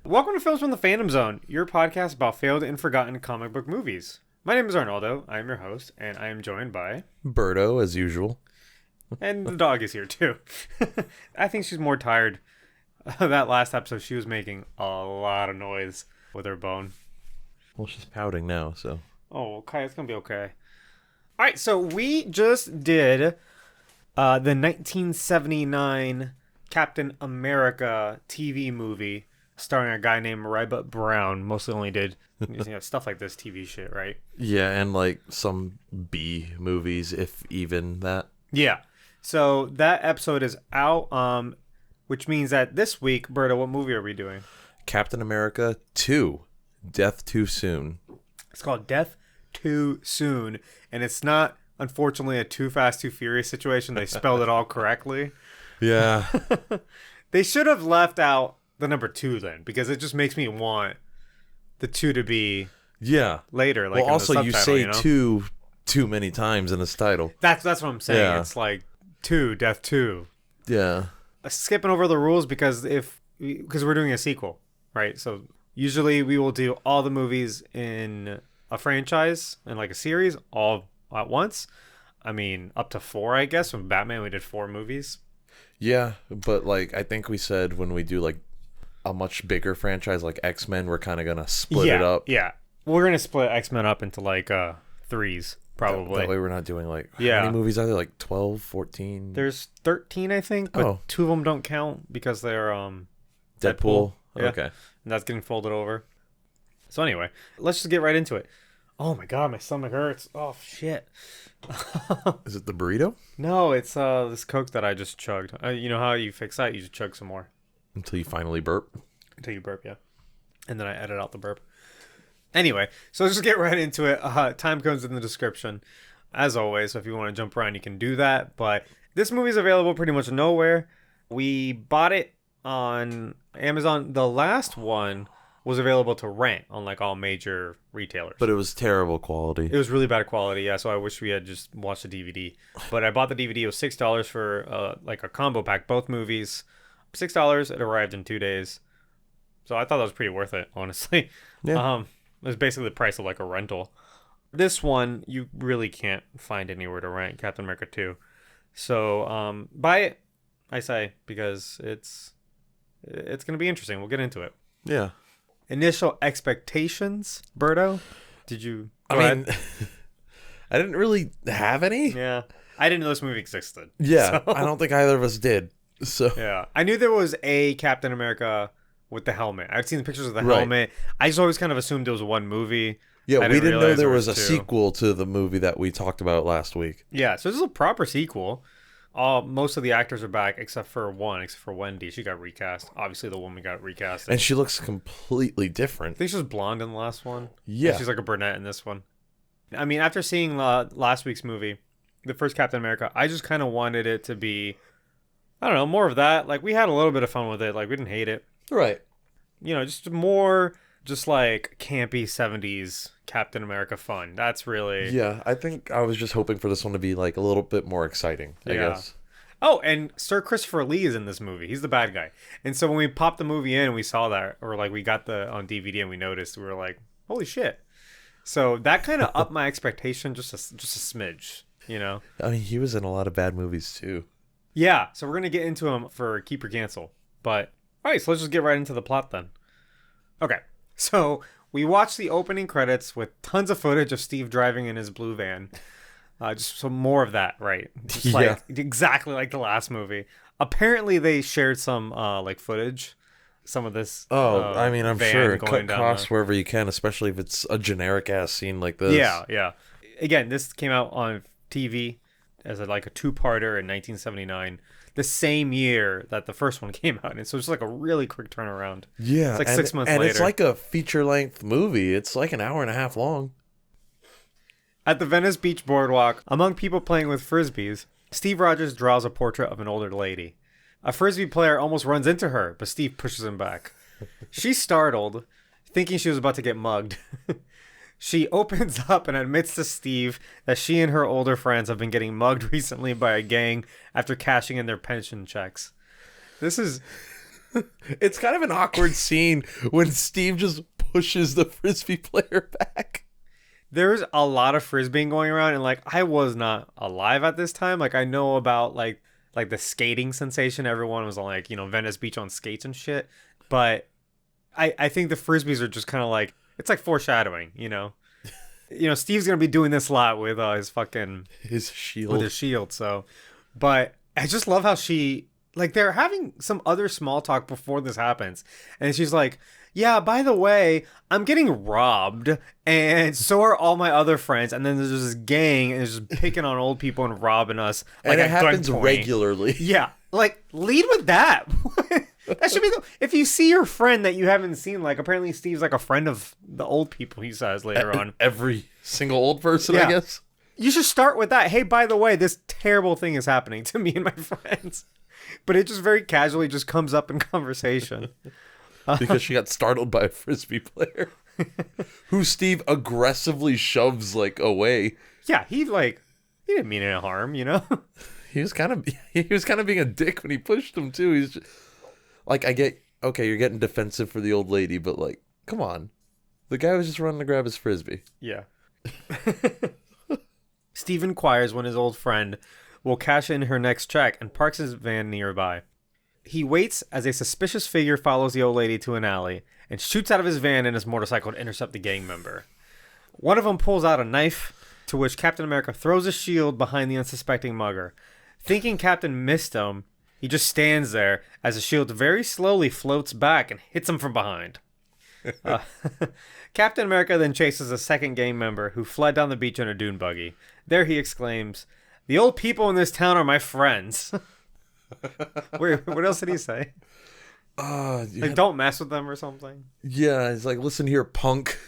Welcome to Films from the Phantom Zone, your podcast about failed and forgotten comic book movies. My name is Arnaldo, I am your host, and I am joined by... Berto, as usual. And the dog is here, too. I think she's more tired. That last episode, she was making a lot of noise with her bone. Well, she's pouting now, so... Oh, okay, it's gonna be okay. Alright, so we just did the 1979 Captain America TV movie starring a guy named Rybut Brown. Mostly only did stuff like this TV shit, right? Yeah, and like some B movies, if even that. Yeah. So that episode is out, which means that this week, Berta, what movie are we doing? Captain America 2, Death Too Soon. It's called Death Too Soon, and it's not, unfortunately, a Too Fast, Too Furious situation. They spelled it all correctly. Yeah. They should have left out the number 2 then, because it just makes me want the 2 to be later. Like, well, also, you say 2 too many times in this title. That's what I'm saying. Yeah. It's like 2, Death 2. Yeah. Skipping over the rules because we're doing a sequel, right? So usually we will do all the movies in a franchise and like a series all at once. I mean, up to 4, I guess. With Batman, we did 4 movies. Yeah, but like I think we said when we do like a much bigger franchise like X-Men, we're kind of gonna split it up. Yeah, we're gonna split X-Men up into like 3s probably. That way we're not doing like how many movies are there? Like 12, 14? There's 13, I think, but 2 of them don't count because they're Deadpool. Yeah. Okay, and that's getting folded over. So anyway, let's just get right into it. Oh my god, my stomach hurts. Oh shit. Is it the burrito? No, it's this Coke that I just chugged. You know how you fix that? You just chug some more. Until you finally burp. Until you burp, yeah. And then I edit out the burp. Anyway, so let's just get right into it. Time comes in the description, as always. So if you want to jump around, you can do that. But this movie is available pretty much nowhere. We bought it on Amazon. The last one was available to rent on like all major retailers. But it was terrible quality. It was really bad quality, yeah. So I wish we had just watched the DVD. But I bought the DVD. It was $6 for like a combo pack, both movies. $6. It arrived in 2 days. So I thought that was pretty worth it, honestly. Yeah. It was basically the price of like a rental. This one you really can't find anywhere to rent, Captain America 2. So buy it, I say, because it's gonna be interesting. We'll get into it. Yeah. Initial expectations, Berto? Did you? I mean, I didn't really have any. Yeah, I didn't know this movie existed. Yeah, so. I don't think either of us did. So yeah, I knew there was a Captain America with the helmet. I'd seen the pictures of the helmet. I just always kind of assumed it was one movie. Yeah, we didn't know there was a sequel to the movie that we talked about last week. Yeah, so this is a proper sequel. Most of the actors are back except for Wendy. She got recast. Obviously, the woman got recast. And she looks completely different. I think she was blonde in the last one. Yeah. And she's like a brunette in this one. I mean, after seeing last week's movie, the first Captain America, I just kind of wanted it to be, I don't know, more of that. Like, we had a little bit of fun with it. Like, we didn't hate it. Right. You know, just more, just like campy 70s Captain America fun. That's really... Yeah, I think I was just hoping for this one to be like a little bit more exciting, I guess. Oh, and Sir Christopher Lee is in this movie. He's the bad guy. And so when we popped the movie in and we saw that, or like we got the on DVD and we noticed, we were like, holy shit. So that kind of upped my expectation just a smidge, you know? I mean, he was in a lot of bad movies too. Yeah, so we're going to get into him for Keep or Cancel. But, all right, so let's just get right into the plot then. Okay, so we watched the opening credits with tons of footage of Steve driving in his blue van. Just some more of that, right? Just like exactly like the last movie. Apparently, they shared some like footage, some of this. I mean, I'm sure cut costs wherever you can, especially if it's a generic ass scene like this. Yeah. Again, this came out on TV as a 2-parter in 1979, the same year that the first one came out, and so it's like a really quick turnaround. Yeah, it's like 6 months later, and it's like a feature-length movie. It's like an hour and a half long. At the Venice Beach boardwalk, among people playing with frisbees, Steve Rogers draws a portrait of an older lady. A frisbee player almost runs into her, but Steve pushes him back. She's startled, thinking she was about to get mugged. She opens up and admits to Steve that she and her older friends have been getting mugged recently by a gang after cashing in their pension checks. This is It's kind of an awkward scene when Steve just pushes the frisbee player back. There's a lot of frisbeeing going around, and like I was not alive at this time. Like I know about like the skating sensation. Everyone was on like, Venice Beach on skates and shit. But I think the frisbees are just kind of like, it's like foreshadowing, Steve's gonna be doing this a lot with his shield. So, but I just love how they're having some other small talk before this happens, and she's like, "Yeah, by the way, I'm getting robbed, and so are all my other friends." And then there's this gang, and it's just picking on old people and robbing us. And it happens regularly. Yeah, like lead with that. That should be if you see your friend that you haven't seen. Like apparently Steve's like a friend of the old people. He says later on, every single old person, yeah. I guess. You should start with that. Hey, by the way, this terrible thing is happening to me and my friends. But it just very casually just comes up in conversation. Because she got startled by a frisbee player who Steve aggressively shoves like away. Yeah, he didn't mean any harm, He was kind of being a dick when he pushed him too. He's just, like, I get, okay, you're getting defensive for the old lady, but like, come on. The guy was just running to grab his frisbee. Yeah. Steve inquires when his old friend will cash in her next check and parks his van nearby. He waits as a suspicious figure follows the old lady to an alley and shoots out of his van and his motorcycle to intercept the gang member. One of them pulls out a knife, to which Captain America throws a shield behind the unsuspecting mugger. Thinking Captain missed him, he just stands there as the shield very slowly floats back and hits him from behind. Captain America then chases a second gang member who fled down the beach in a dune buggy. There he exclaims, "The old people in this town are my friends." Wait, what else did he say? Like, don't mess with them or something? Yeah, he's like, "Listen here, punk.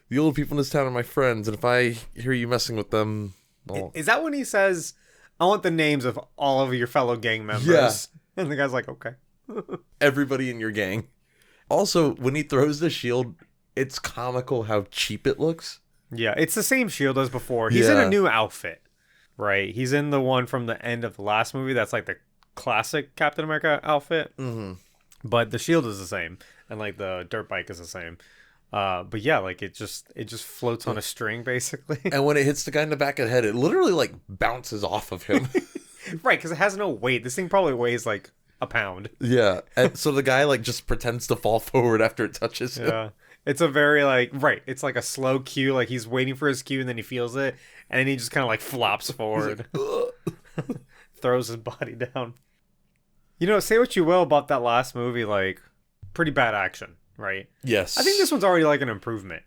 The old people in this town are my friends, and if I hear you messing with them..." Is that when he says, "I want the names of all of your fellow gang members"? Yeah. And the guy's like, "Okay." Everybody in your gang. Also, when he throws the shield, it's comical how cheap it looks. Yeah, it's the same shield as before. He's in a new outfit, right? He's in the one from the end of the last movie. That's like the classic Captain America outfit. Mm-hmm. But the shield is the same, and like the dirt bike is the same. But yeah, like it just floats on a string basically. And when it hits the guy in the back of the head, it literally like bounces off of him. Right, because it has no weight. This thing probably weighs like a pound. Yeah, and so the guy like just pretends to fall forward after it touches him. Yeah, it's a very it's like a slow cue. Like he's waiting for his cue, and then he feels it, and then he just kind of like flops forward, like, throws his body down. Say what you will about that last movie, like pretty bad action, right? Yes, I think this one's already like an improvement.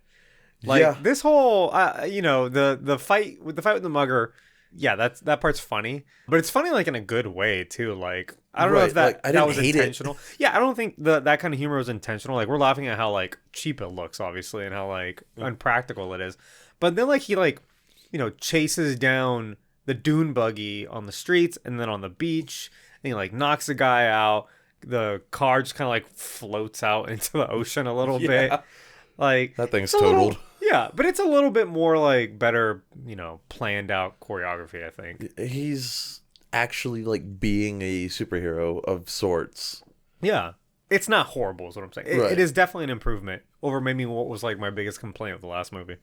Like this whole, the fight with the mugger. Yeah, that part's funny, but it's funny like in a good way too. Like I don't know if that was intentional. Yeah, I don't think that kind of humor was intentional. Like we're laughing at how like cheap it looks, obviously, and how like unpractical it is. But then like he chases down the dune buggy on the streets and then on the beach, and he like knocks the guy out. The car just kind of like floats out into the ocean a little bit. Like that thing's totaled. Yeah, but it's a little bit more like better, planned out choreography, I think. He's actually like being a superhero of sorts. Yeah. It's not horrible is what I'm saying. It is definitely an improvement over maybe what was like my biggest complaint with the last movie.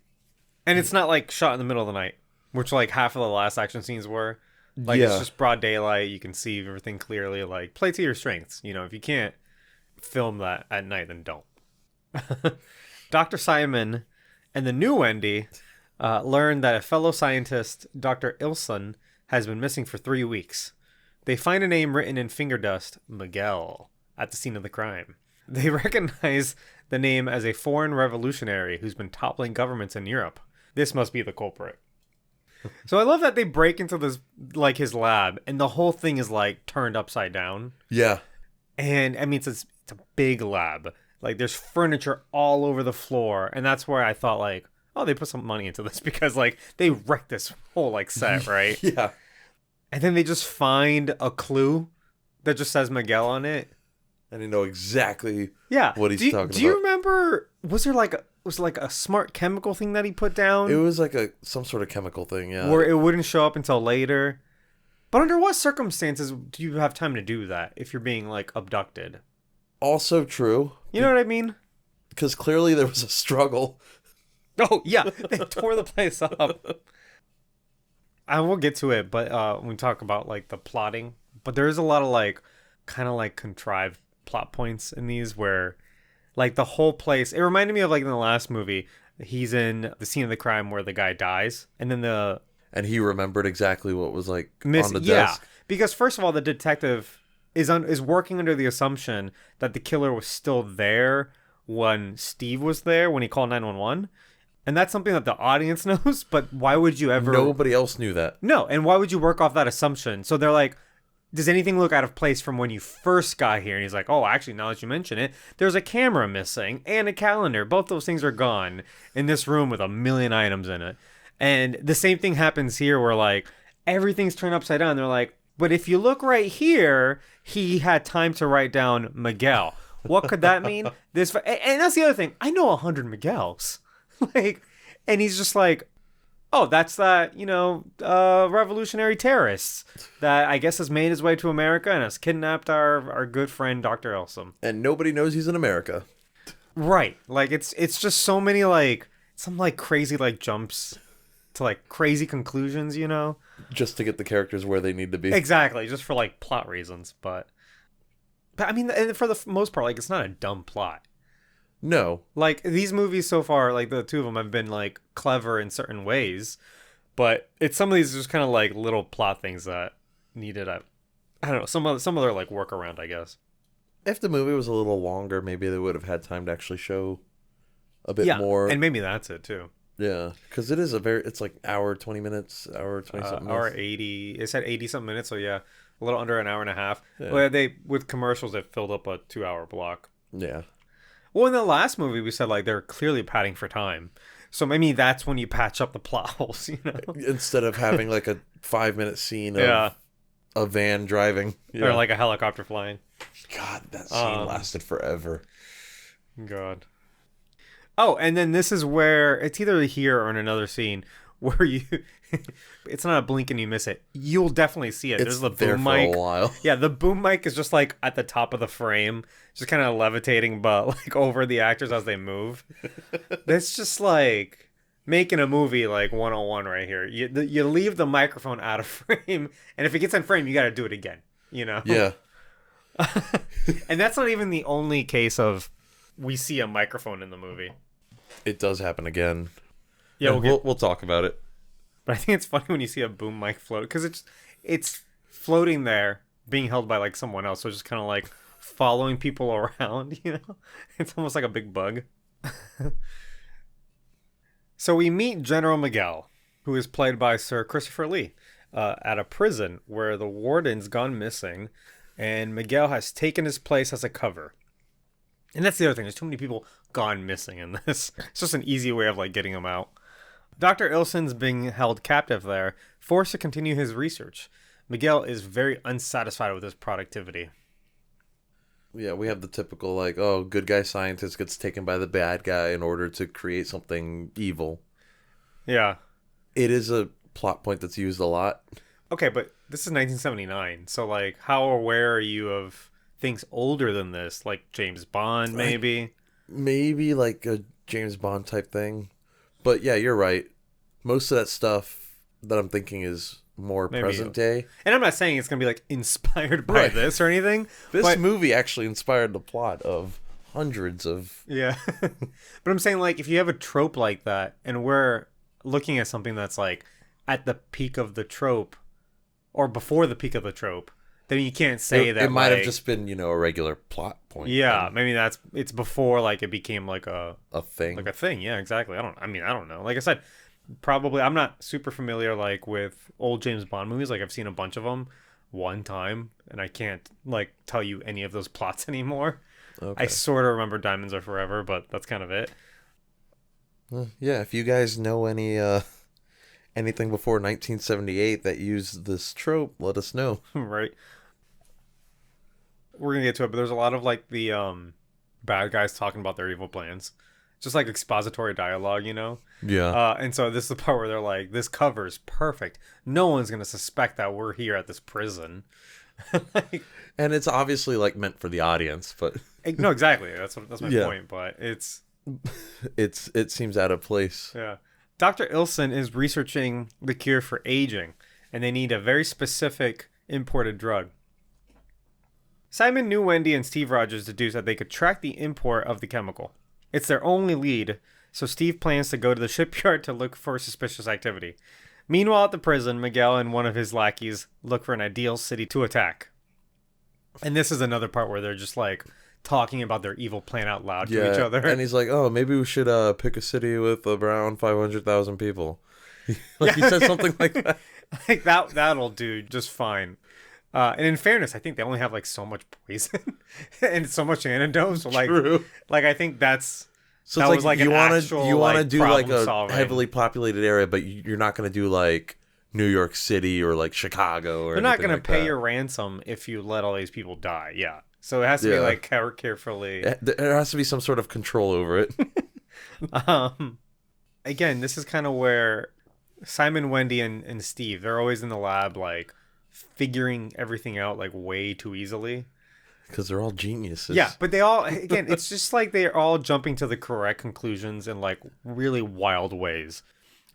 And it's not like shot in the middle of the night, which like half of the last action scenes were. Like it's just broad daylight, you can see everything clearly. Like play to your strengths. If you can't film that at night, then don't. Dr. Simon and the new Wendy learn that a fellow scientist, Dr. Ilson, has been missing for 3 weeks. They find a name written in finger dust, Miguel, at the scene of the crime. They recognize the name as a foreign revolutionary who's been toppling governments in Europe. This must be the culprit. So I love that they break into this, like his lab, and the whole thing is like turned upside down. Yeah. And I mean, it's a big lab. Like there's furniture all over the floor, and that's where I thought like, oh, they put some money into this because like they wrecked this whole like set, right? Yeah. And then they just find a clue that just says Miguel on it, and they know exactly what he's talking about. Do you remember? Was there like a smart chemical thing that he put down? It was like some sort of chemical thing, yeah. Where it wouldn't show up until later. But under what circumstances do you have time to do that if you're being like abducted? Also true. You know what I mean? Because clearly there was a struggle. Oh, yeah. They tore the place up. I will get to it, but when we talk about, like, the plotting. But there is a lot of, like, kind of, like, contrived plot points in these where, like, the whole place... It reminded me of, like, in the last movie, he's in the scene of the crime where the guy dies. And then the... And he remembered exactly what was, like, on the desk. Because, first of all, the detective is working under the assumption that the killer was still there when Steve was there, when he called 911. And that's something that the audience knows, but why would you ever... Nobody else knew that. No, and why would you work off that assumption? So they're like, does anything look out of place from when you first got here? And he's like, oh, actually, now that you mention it, there's a camera missing and a calendar. Both those things are gone in this room with a million items in it. And the same thing happens here where, like, everything's turned upside down. They're like, but if you look right here, he had time to write down Miguel. What could that mean? And that's the other thing. I know 100 Miguels. Like, and he's just like, oh, that's that, revolutionary terrorist that I guess has made his way to America and has kidnapped our good friend Dr. Elsom. And nobody knows he's in America. Right. Like, it's just so many, like, some, like, crazy, like, jumps to, like, crazy conclusions, Just to get the characters where they need to be. Exactly. Just for, like, plot reasons. But I mean, for the most part, like, it's not a dumb plot. No. Like, these movies so far, like, the two of them have been, like, clever in certain ways. But some of these are just kind of, like, little plot things that needed I don't know, some other, like, workaround, I guess. If the movie was a little longer, maybe they would have had time to actually show a bit more. And maybe that's it, too. Yeah. Because it's like hour, 20 minutes, hour, 20-something minutes. Hour 80. It said 80-something minutes, so yeah. A little under an hour and a half. Yeah. Well, with commercials, they filled up a 2-hour block. Yeah. Well, in the last movie, we said, like, they're clearly padding for time. So maybe that's when you patch up the plot holes, Instead of having, like, a 5-minute scene of a van driving. Yeah. Or, like, a helicopter flying. God, that scene lasted forever. God. Oh, and then this is where, it's either here or in another scene, where it's not a blink and you miss it. You'll definitely see it. There's the there boom for mic. a while. Yeah, the boom mic is just like at the top of the frame, just kind of levitating, but like over the actors as they move. That's just like making a movie like 101 right here. You leave the microphone out of frame, and if it gets in frame, you got to do it again. Yeah. And that's not even the only case of we see a microphone in the movie. It does happen again. Yeah, we'll talk about it. But I think it's funny when you see a boom mic float, because it's floating there, being held by like someone else, so it's just kind of like following people around. It's almost like a big bug. So we meet General Miguel, who is played by Sir Christopher Lee, at a prison where the warden's gone missing, and Miguel has taken his place as a cover. And that's the other thing. There's too many people gone missing in this. It's just an easy way of like getting them out. Dr. Ilson's being held captive there, forced to continue his research. Miguel is very unsatisfied with his productivity. Yeah, we have the typical, like, oh, good guy scientist gets taken by the bad guy in order to create something evil. Yeah. It is a plot point that's used a lot. Okay, but this is 1979, so, like, how aware are you of things older than this? Like James Bond, maybe? Maybe, like, a James Bond type thing. But, yeah, you're right. Most of that stuff that I'm thinking is more maybe present day. And I'm not saying it's going to be, like, inspired by this or anything. This movie actually inspired the plot of hundreds of... Yeah. But I'm saying, like, if you have a trope like that, and we're looking at something that's, like, at the peak of the trope, or before the peak of the trope, then you can't say that, it might have just been, a regular plot point. Yeah, maybe it's before, like, it became, like, a thing. Like a thing, yeah, exactly. I don't know. Like I said, probably, I'm not super familiar, like, with old James Bond movies. Like, I've seen a bunch of them one time, and I can't, like, tell you any of those plots anymore. Okay. I sort of remember Diamonds Are Forever, but that's kind of it. Yeah, if you guys know anything before 1978 that used this trope, let us know. Right. We're gonna get to it, but there's a lot of, like, the bad guys talking about their evil plans. just like expository dialogue, you know? Yeah. And so this is the part where they're like, this cover's perfect. No one's gonna suspect that we're here at this prison. Like, And it's obviously like meant for the audience, but no, exactly. That's my Yeah. point. But it seems out of place. yeah. Dr. Ilson is researching the cure for aging, and they need a very specific imported drug. Simon knew Wendy and Steve Rogers deduced that they could track the import of the chemical. It's their only lead, so Steve plans to go to the shipyard to look for suspicious activity. Meanwhile, at the prison, Miguel and one of his lackeys look for an ideal city to attack. And this is another part where they're just like talking about their evil plan out loud to each other. And he's like, "Oh, maybe we should pick a city with around 500,000 people." Like he said something like that. Like that'll do just fine. And in fairness, I think they only have like so much poison and so much antidote. So like, True. like I think that's So that it's was like like you an want actual, to you want to like, do like a problem-solving. heavily populated area, but you're not going to do like New York City or like Chicago or They're not anything going like to pay that. your ransom if you let all these people die. Yeah. So it has to be Yeah. like carefully. There has to be some sort of control over it. Again, this is kind of where Simon, Wendy, and Steve, they're always in the lab, like figuring everything out like way too easily. Because they're all geniuses. Yeah, but they all, again, it's just like they're all jumping to the correct conclusions in like really wild ways.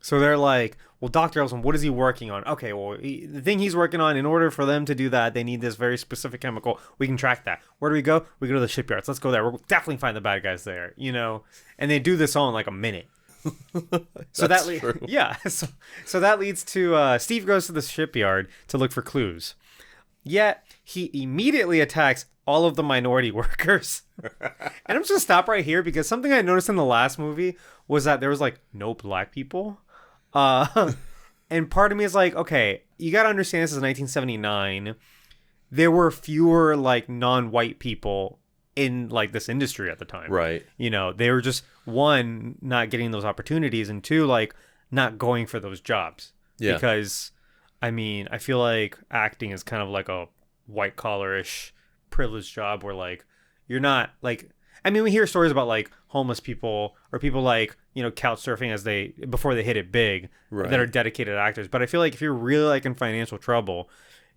So they're like, well, Dr. Elson, what is he working on? Okay, well, the thing he's working on, in order for them to do that, they need this very specific chemical. We can track that. Where do we go? We go to the shipyards. Let's go there. We'll definitely find the bad guys there, you know? And they do this all in like a minute. So That's that true. yeah, so that leads to Steve goes to the shipyard to look for clues. Yet he immediately attacks all of the minority workers. And I'm just gonna stop right here because something I noticed in the last movie was that there was like no black people. And part of me is like, okay, you gotta understand this is 1979. There were fewer like non-white people in like this industry at the time. Right. You know, they were just, one, not getting those opportunities, and two, like not going for those jobs. Yeah. Because I mean, I feel like acting is kind of like a white collar-ish privileged job where like you're not like, I mean, we hear stories about like homeless people or people like, you know, couch surfing as they before they hit it big, Right. that are dedicated actors. But I feel like if you're really like in financial trouble,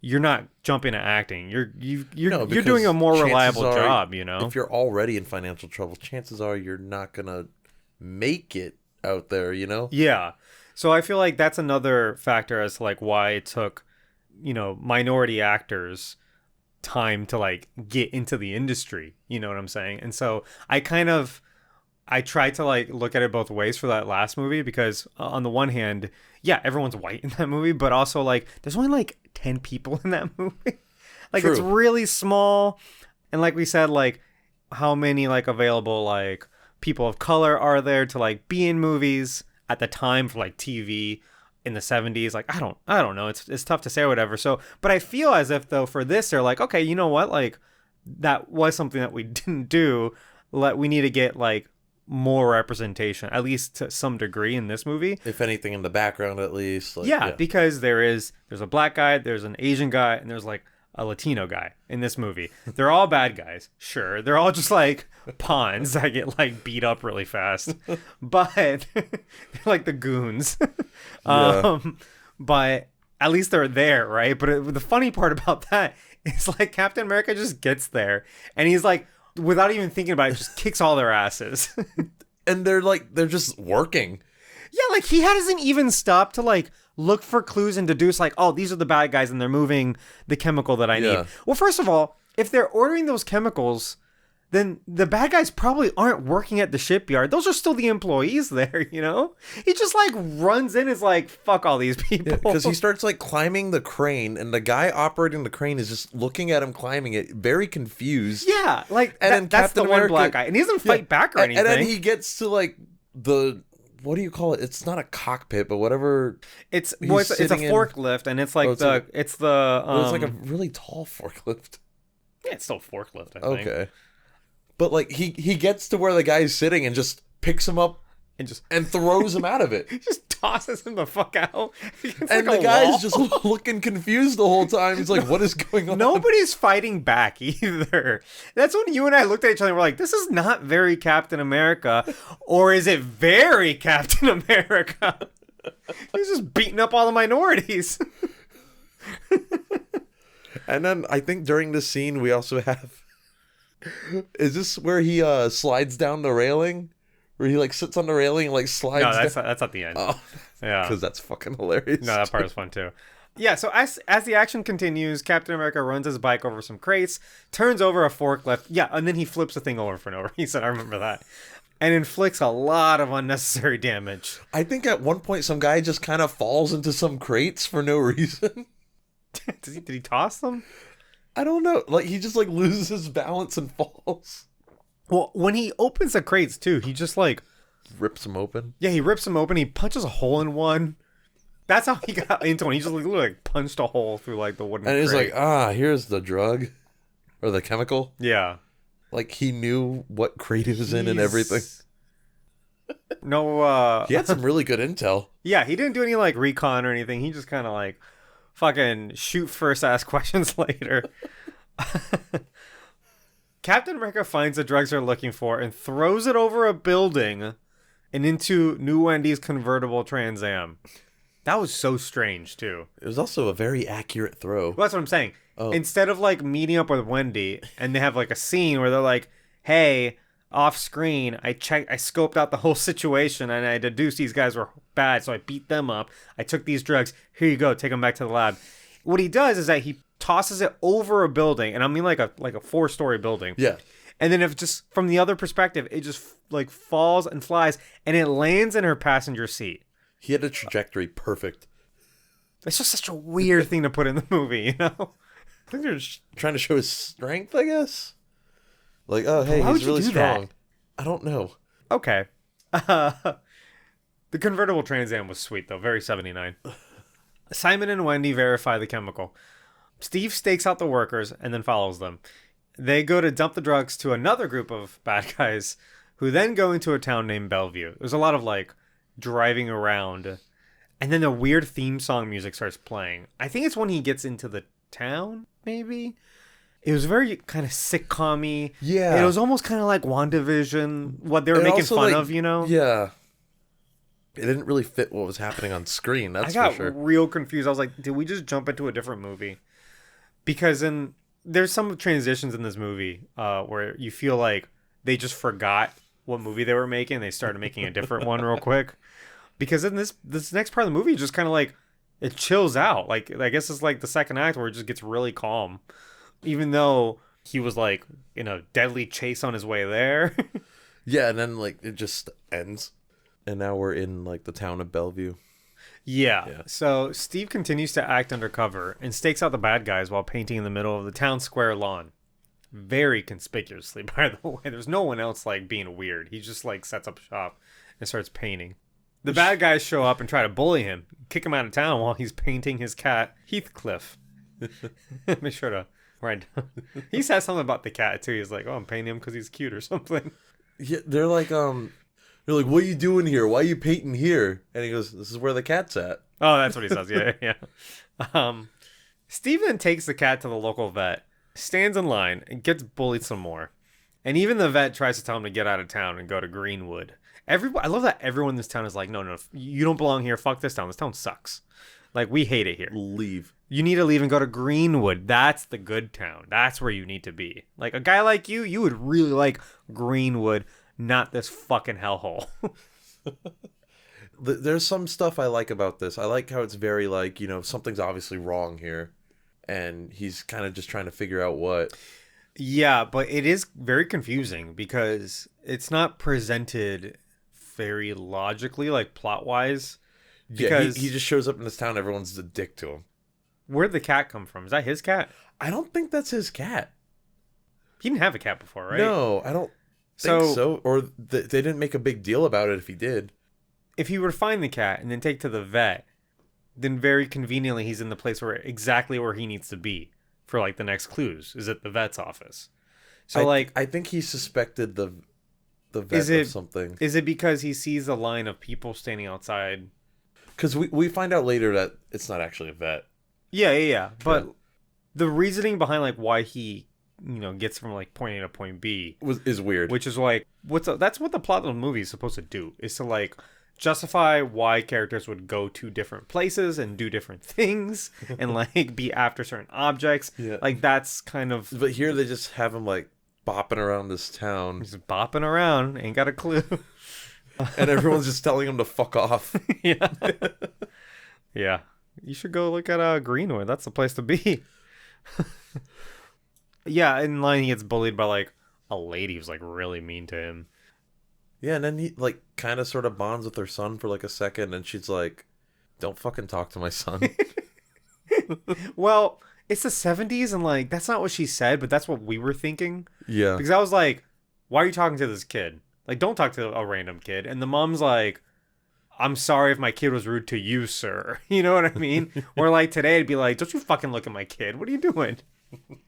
you're not jumping to acting. You're No, doing a more because reliable chances are, job, you know. If you're already in financial trouble, chances are you're not gonna make it out there, you know? Yeah. So I feel like that's another factor as to like why it took, you know, minority actors time to like get into the industry, you know what I'm saying? And so I tried to like look at it both ways for that last movie because on the one hand, yeah, everyone's white in that movie, but also like there's only like 10 people in that movie. Like True. It's really small. And like we said, like how many like available like people of color are there to like be in movies at the time for like TV in the 70s? Like I don't know, it's tough to say or whatever. So but I feel as if though for this they're like, okay, you know what, like that was something that we didn't do, we need to get like more representation, at least to some degree, in this movie. If anything, in the background at least. Like, Yeah, because there's a black guy, there's an Asian guy, and there's like a Latino guy in this movie. They're all bad guys, sure. They're all just like pawns that get like beat up really fast, but they're like the goons. But at least they're there, right? But the funny part about that is like Captain America just gets there, and he's like, without even thinking about it, just kicks all their asses. And they're just working. Yeah, like he hasn't even stopped to like look for clues and deduce like, oh, these are the bad guys and they're moving the chemical that I need. Yeah. Well, first of all, if they're ordering those chemicals, then the bad guys probably aren't working at the shipyard. Those are still the employees there, you know? He just like runs in and is like, fuck all these people. Because he starts like climbing the crane, and the guy operating the crane is just looking at him climbing it, very confused. Yeah, like And then that's Captain the one America- black guy. And he doesn't fight back or anything. And then he gets to like the, what do you call it? It's not a cockpit, but whatever. it's he's well, it's a sitting in- forklift, and it's like Oh, it's it's like a really tall forklift. yeah, it's still a forklift, I think. Okay. But like he gets to where the guy's sitting and just picks him up and throws him out of it. He just tosses him the fuck out. And the guy's just looking confused the whole time. He's like, what is going on? Nobody's fighting back either. That's when you and I looked at each other and were like, this is not very Captain America. Or is it very Captain America? He's just beating up all the minorities. And then I think during this scene, we also have... Is this where he slides down the railing? Where he like sits on the railing and like slides down? No, that's at the end. Oh, yeah. Because that's fucking hilarious. No, that part was fun too. Yeah, so as the action continues, Captain America runs his bike over some crates, turns over a forklift. Yeah, and then he flips the thing over for no reason. I remember that. And inflicts a lot of unnecessary damage. I think at one point some guy just kind of falls into some crates for no reason. Did he toss them? I don't know. Like, he just like loses his balance and falls. Well, when he opens the crates too, he just like rips them open. Yeah, he rips them open. He punches a hole in one. That's how he got into one. He just literally like punched a hole through like the wooden and he's crate. like, here's the drug or the chemical. Yeah, like he knew what crate it was in and everything. No, he had some really good intel. Yeah, he didn't do any like recon or anything. He just kind of like fucking shoot first, ask questions later. Captain America finds the drugs they're looking for and throws it over a building and into New Wendy's convertible Trans Am. That was so strange, too. It was also a very accurate throw. Well, that's what I'm saying. Oh. Instead of, like, meeting up with Wendy, and they have, like, a scene where they're like, hey, off screen, I scoped out the whole situation, and I deduced these guys were bad, so I beat them up. I took these drugs. Here you go. Take them back to the lab. What he does is that he tosses it over a building, and I mean like a 4-story building. Yeah. And then if just from the other perspective, it just like falls and flies, and it lands in her passenger seat. He had a trajectory perfect. It's just such a weird thing to put in the movie, you know? I think they're just trying to show his strength, I guess. Like, oh, hey, he's really strong. That? I don't know. Okay. The convertible Trans Am was sweet, though. Very 79. Simon and Wendy verify the chemical. Steve stakes out the workers and then follows them. They go to dump the drugs to another group of bad guys who then go into a town named Bellevue. There's a lot of like driving around, and then the weird theme song music starts playing. I think it's when he gets into the town, maybe? It was very kind of sitcom-y. Yeah. It was almost kind of like WandaVision, what they were making fun of, you know? Yeah. It didn't really fit what was happening on screen, that's for sure. I got real confused. I was like, did we just jump into a different movie? Because there's some transitions in this movie where you feel like they just forgot what movie they were making. They started making a different one real quick. Because in this next part of the movie, just kind of like, it chills out. Like, I guess it's like the second act where it just gets really calm. Even though he was like in a deadly chase on his way there. Yeah, and then like it just ends. And now we're in like the town of Bellevue. Yeah. So Steve continues to act undercover and stakes out the bad guys while painting in the middle of the town square lawn. Very conspicuously, by the way. There's no one else like being weird. He just like sets up shop and starts painting. The bad guys show up and try to bully him, kick him out of town while he's painting his cat, Heathcliff. Make sure to write down. He says something about the cat too. He's like, "Oh, I'm painting him because he's cute or something." Yeah, they're like, what are you doing here? Why are you painting here? And he goes, this is where the cat's at. Oh, that's what he says. Yeah. Steve then takes the cat to the local vet, stands in line, and gets bullied some more. And even the vet tries to tell him to get out of town and go to Greenwood. I love that everyone in this town is like, no, you don't belong here. Fuck this town. This town sucks. Like, we hate it here. Leave. You need to leave and go to Greenwood. That's the good town. That's where you need to be. Like, a guy like you would really like Greenwood, not this fucking hellhole. There's some stuff I like about this. I like how it's very like, something's obviously wrong here. And he's kind of just trying to figure out what. Yeah, but it is very confusing because it's not presented very logically, like plot-wise. Because he just shows up in this town, everyone's a dick to him. Where'd the cat come from? Is that his cat? I don't think that's his cat. He didn't have a cat before, right? No, I don't think so. Or they didn't make a big deal about it if he did. If he were to find the cat and then take to the vet, then very conveniently he's in the place exactly where he needs to be for like the next clues, is at the vet's office. So I think he suspected the vet of something. Is it because he sees a line of people standing outside? Because we find out later that it's not actually a vet. Yeah. But the reasoning behind like why he, gets from like point A to point B is weird. Which is like that's what the plot of the movie is supposed to do, is to like justify why characters would go to different places and do different things and like be after certain objects. Yeah. Like that's kind of. But here they just have him like bopping around this town. He's bopping around, ain't got a clue. And everyone's just telling him to fuck off. Yeah. Yeah. You should go look at Greenwood. That's the place to be. Yeah, in line he gets bullied by like a lady who's like really mean to him. Yeah, and then he like kind of sort of bonds with her son for like a second, and she's like, "Don't fucking talk to my son." Well, it's the 70s, and like that's not what she said, but that's what we were thinking. Yeah. Because I was like, "Why are you talking to this kid? Like, don't talk to a random kid." And the mom's like, "I'm sorry if my kid was rude to you, sir." You know what I mean? Or like today, it'd be like, "Don't you fucking look at my kid. What are you doing?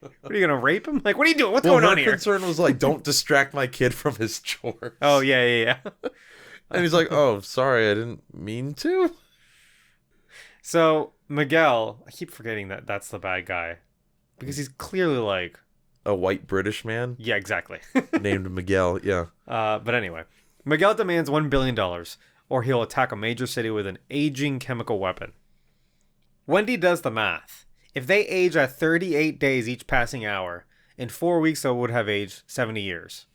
What are you gonna rape him? Like, what are you doing? What's going on here?" Her concern was like, "Don't distract my kid from his chores." Oh, yeah. And he's like, "Oh, sorry, I didn't mean to." So Miguel, I keep forgetting that that's the bad guy, because he's clearly like a white British man. Yeah, exactly. Named Miguel. Yeah. But anyway, Miguel demands $1 billion, or he'll attack a major city with an aging chemical weapon. Wendy does the math. If they age at 38 days each passing hour, in 4 weeks they would have aged 70 years.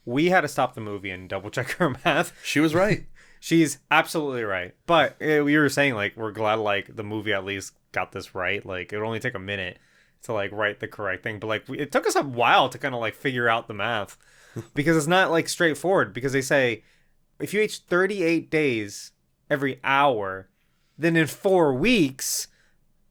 We had to stop the movie and double check her math. She was right. She's absolutely right. But we were saying, like, we're glad, like, the movie at least got this right. Like, it would only take a minute to, like, write the correct thing. But, like, it took us a while to kind of, like, figure out the math. Because it's not, like, straightforward. Because they say, if you age 38 days every hour, then in 4 weeks,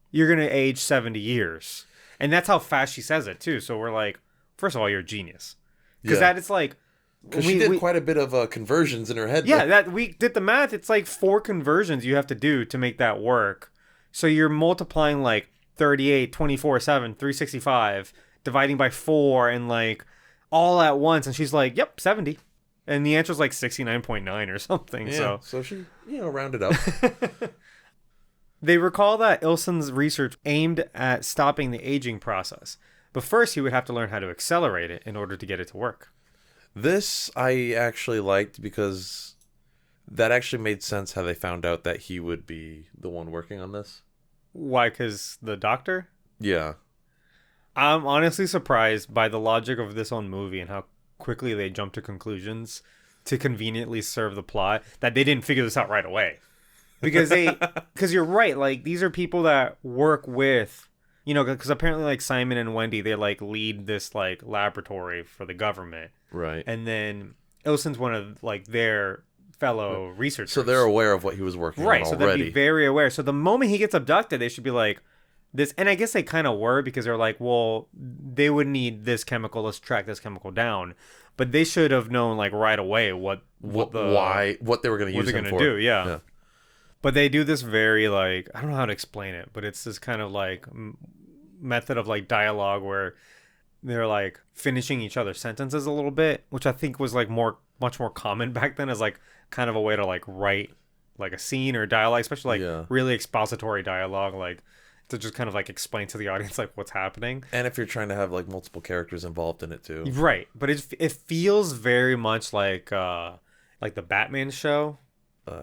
you're going to age 70 years. And that's how fast she says it, too. So we're like, first of all, you're a genius. Because that it's like... Because she did quite a bit of conversions in her head. Yeah, that we did the math. It's like 4 conversions you have to do to make that work. So you're multiplying like 38, 24, 7, 365, dividing by 4, and like all at once. And she's like, yep, 70. And the answer's like 69.9 or something. Yeah, so she, rounded up. They recall that Ilsen's research aimed at stopping the aging process. But first, he would have to learn how to accelerate it in order to get it to work. This I actually liked because that actually made sense how they found out that he would be the one working on this. Why? Because the doctor? Yeah. I'm honestly surprised by the logic of this own movie and how quickly they jump to conclusions to conveniently serve the plot, that they didn't figure this out right away. Because you're right, like, these are people that work with, because apparently, like, Simon and Wendy, they, like, lead this, like, laboratory for the government. Right. And then Ilsen's one of, like, their fellow researchers. So they're aware of what he was working on already. Right, so they'd be very aware. So the moment he gets abducted, they should be like, this, and I guess they kind of were, because they're like, well, they would need this chemical, let's track this chemical down. But they should have known, like, right away what they were going to use him for. Do, yeah. But they do this very, like, I don't know how to explain it, but it's this kind of, like, method of, like, dialogue where they're, like, finishing each other's sentences a little bit, which I think was, like, much more common back then as, like, kind of a way to, like, write, like, a scene or dialogue, especially, like, really expository dialogue, like, to just kind of, like, explain to the audience, like, what's happening. And if you're trying to have, like, multiple characters involved in it, too. Right. But it feels very much like the Batman show.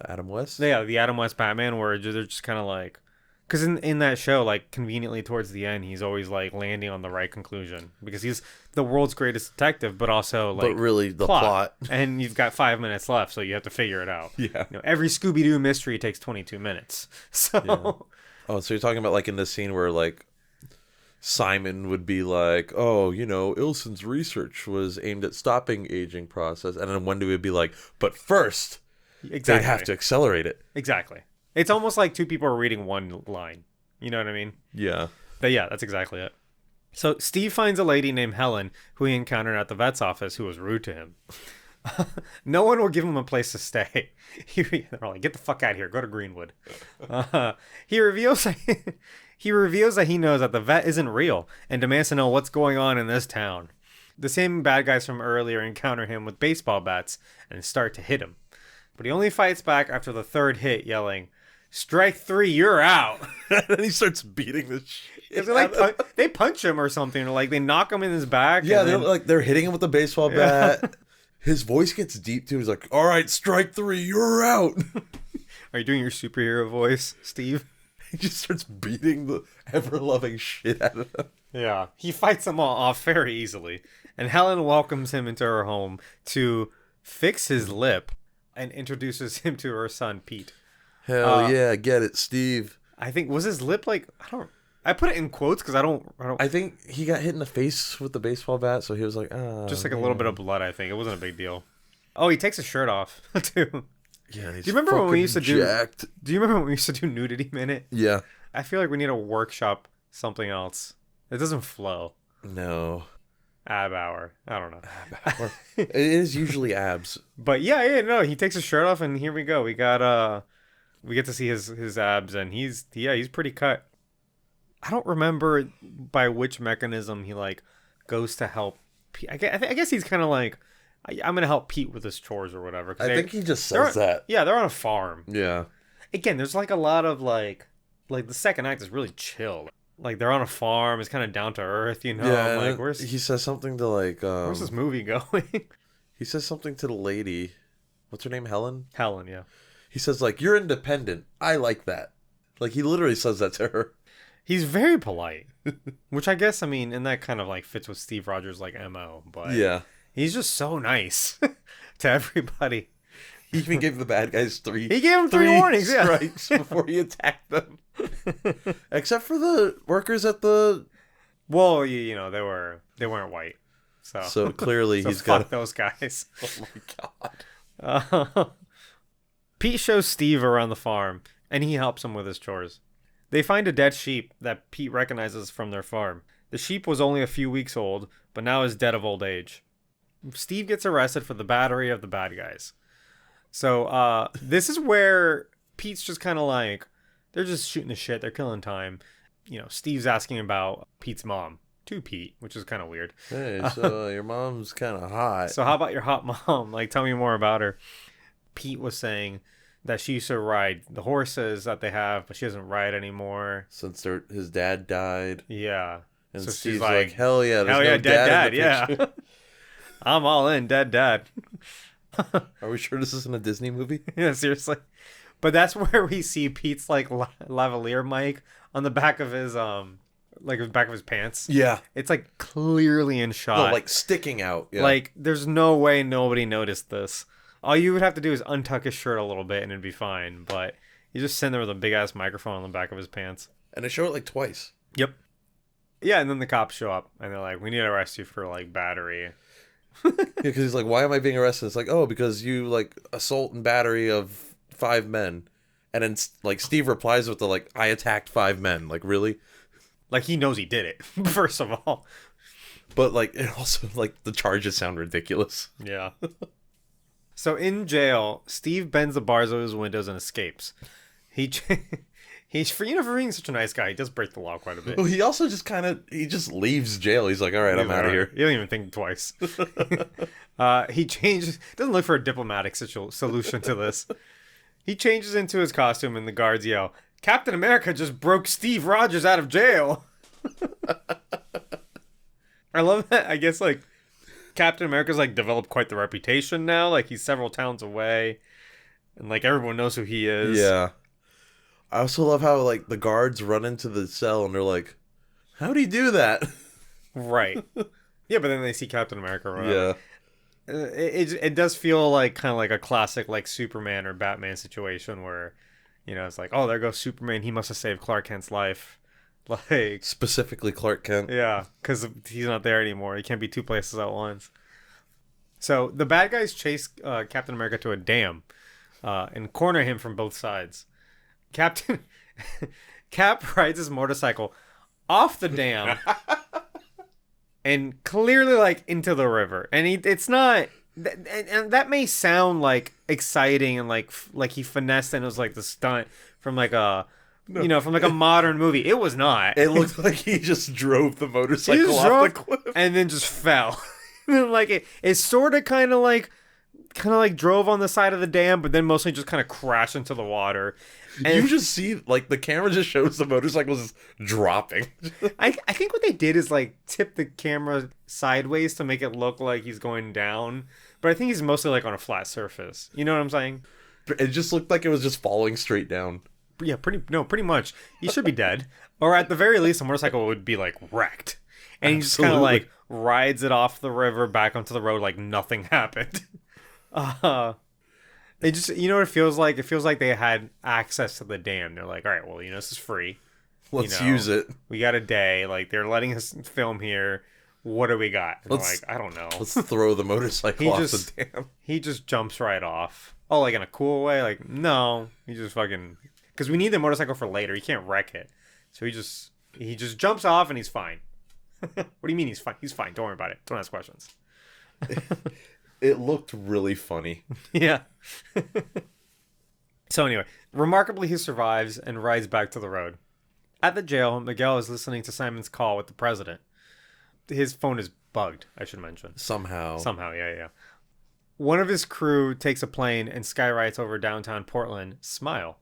Adam West? Yeah, the Adam West Batman, where they're just kind of like... Because in that show, like, conveniently towards the end, he's always, like, landing on the right conclusion. Because he's the world's greatest detective, but also, like... But really, the plot. And you've got 5 minutes left, so you have to figure it out. Yeah. Every Scooby-Doo mystery takes 22 minutes. So... Yeah. Oh, so you're talking about, like, in this scene where, like, Simon would be like, oh, Ilsen's research was aimed at stopping aging process. And then Wendy would be like, but first... Exactly. They'd have to accelerate it. Exactly. It's almost like two people are reading one line. You know what I mean? Yeah. But yeah, that's exactly it. So Steve finds a lady named Helen who he encountered at the vet's office who was rude to him. No one will give him a place to stay. They're like, get the fuck out of here. Go to Greenwood. He reveals that he knows that the vet isn't real and demands to know what's going on in this town. The same bad guys from earlier encounter him with baseball bats and start to hit him. But he only fights back after the third hit, yelling, "Strike 3, you're out." And then he starts beating the shit. They punch him or something, or like they knock him in his back. Yeah, and they're hitting him with the baseball bat. His voice gets deep too. He's like, "All right, strike 3, you're out." Are you doing your superhero voice, Steve? He just starts beating the ever-loving shit out of him. Yeah, he fights them all off very easily. And Helen welcomes him into her home to fix his lip and introduces him to her son, Pete. Hell yeah, get it, Steve. I think, was his lip like, I put it in quotes because I don't. I think he got hit in the face with the baseball bat, so he was like, just like a little bit of blood, I think. It wasn't a big deal. Oh, he takes his shirt off, too. Yeah, do you remember when we used to jacked. do you remember when we used to do Nudity Minute? Yeah. I feel like we need to workshop something else. It doesn't flow. No. Ab hour. I don't know. Ab hour. It is usually abs. But no, he takes his shirt off and here we go. We got we get to see his abs and he's pretty cut. I don't remember by which mechanism he like goes to help Pete. I guess he's kind of like, I'm gonna help Pete with his chores or whatever. I think he just says that. Yeah, they're on a farm. Yeah. Again, there's like a lot of like the second act is really chill. Like they're on a farm. It's kind of down to earth, you know. Yeah. Like he says something to like. Where's this movie going? He says something to the lady. What's her name? Helen. Helen, yeah. He says like, "You're independent. I like that." Like he literally says that to her. He's very polite, which I guess and that kind of like fits with Steve Rogers' like MO. But yeah, he's just so nice to everybody. He even gave the bad guys three. He gave them three warnings, strikes before he attacked them. Except for the workers at the. Well, they weren't white, so clearly so he's fuck got those guys. Oh my god. Pete shows Steve around the farm, and he helps him with his chores. They find a dead sheep that Pete recognizes from their farm. The sheep was only a few weeks old, but now is dead of old age. Steve gets arrested for the battery of the bad guys. So this is where Pete's just kind of like, they're just shooting the shit. They're killing time. Steve's asking about Pete's mom to Pete, which is kind of weird. Hey, so your mom's kind of hot. So how about your hot mom? Like, tell me more about her. Pete was saying that she used to ride the horses that they have, but she doesn't ride anymore. Since his dad died. Yeah. And so Steve's she's like, hell yeah, there's dead dad, yeah. I'm all in, dead dad. Are we sure this isn't a Disney movie? Yeah, seriously. But that's where we see Pete's like lavalier mic on the back of his back of his pants. Yeah. It's like clearly in shot. No, like sticking out. Yeah. Like there's no way nobody noticed this. All you would have to do is untuck his shirt a little bit and it'd be fine. But he's just sitting there with a big ass microphone on the back of his pants. And they show it like twice. Yep. Yeah, and then the cops show up and they're like, "We need to arrest you for like battery." Yeah, because he's like, "Why am I being arrested?" It's like, "Oh, because you like assault and battery of 5 men." And then like Steve replies with the like, "I attacked 5 men." Like, really? Like he knows he did it, first of all. But like, it also like the charges sound ridiculous. Yeah. So in jail, Steve bends the bars of his windows and escapes. He's for being such a nice guy, he does break the law quite a bit. Well, he also just leaves jail. He's like, "All right, I'm out of here." He doesn't even think twice. He doesn't look for a diplomatic solution to this. He changes into his costume and the guards yell, "Captain America just broke Steve Rogers out of jail." I love that. I guess like Captain America's like developed quite the reputation now. Like he's several towns away and like everyone knows who he is. Yeah. I also love how like the guards run into the cell and they're like, "How'd he do that?" Right. Yeah, but then they see Captain America or whatever. Yeah. It does feel like kind of like a classic like Superman or Batman situation where, it's like, oh, there goes Superman. He must have saved Clark Kent's life. Like Specifically Clark Kent. Yeah, because he's not there anymore. He can't be two places at once. So the bad guys chase Captain America to a dam and corner him from both sides. Cap rides his motorcycle off the dam and clearly like into the river. And it's not, and that may sound like exciting and like he finessed and it was like the stunt from like a from like a modern movie. It was not. It looked like he just drove the motorcycle off the cliff and then just fell. And then, like it sort of kind of like drove on the side of the dam, but then mostly just kind of crashed into the water. And You just see, like, the camera just shows the motorcycles dropping. I think what they did is like tip the camera sideways to make it look like he's going down, but I think he's mostly like on a flat surface. You know what I'm saying? It just looked like it was just falling straight down. Yeah, pretty much. He should be dead, or at the very least, the motorcycle would be like wrecked, and he just kind of like rides it off the river back onto the road like nothing happened. They just, you know what it feels like? It feels like they had access to the dam. They're like, all right, well, this is free. Let's use it. We got a day. Like, they're letting us film here. What do we got? And they're like, I don't know. Let's throw the motorcycle off the dam. He just jumps right off. Oh, like in a cool way? Like, no. He just fucking... Because we need the motorcycle for later. He can't wreck it. So he just jumps off and he's fine. What do you mean he's fine? He's fine. Don't worry about it. Don't ask questions. It looked really funny. Yeah. So anyway, remarkably he survives and rides back to the road. At the jail, Miguel is listening to Simon's call with the president. His phone is bugged, I should mention. Somehow, yeah. One of his crew takes a plane and skyrides over downtown Portland, Smile.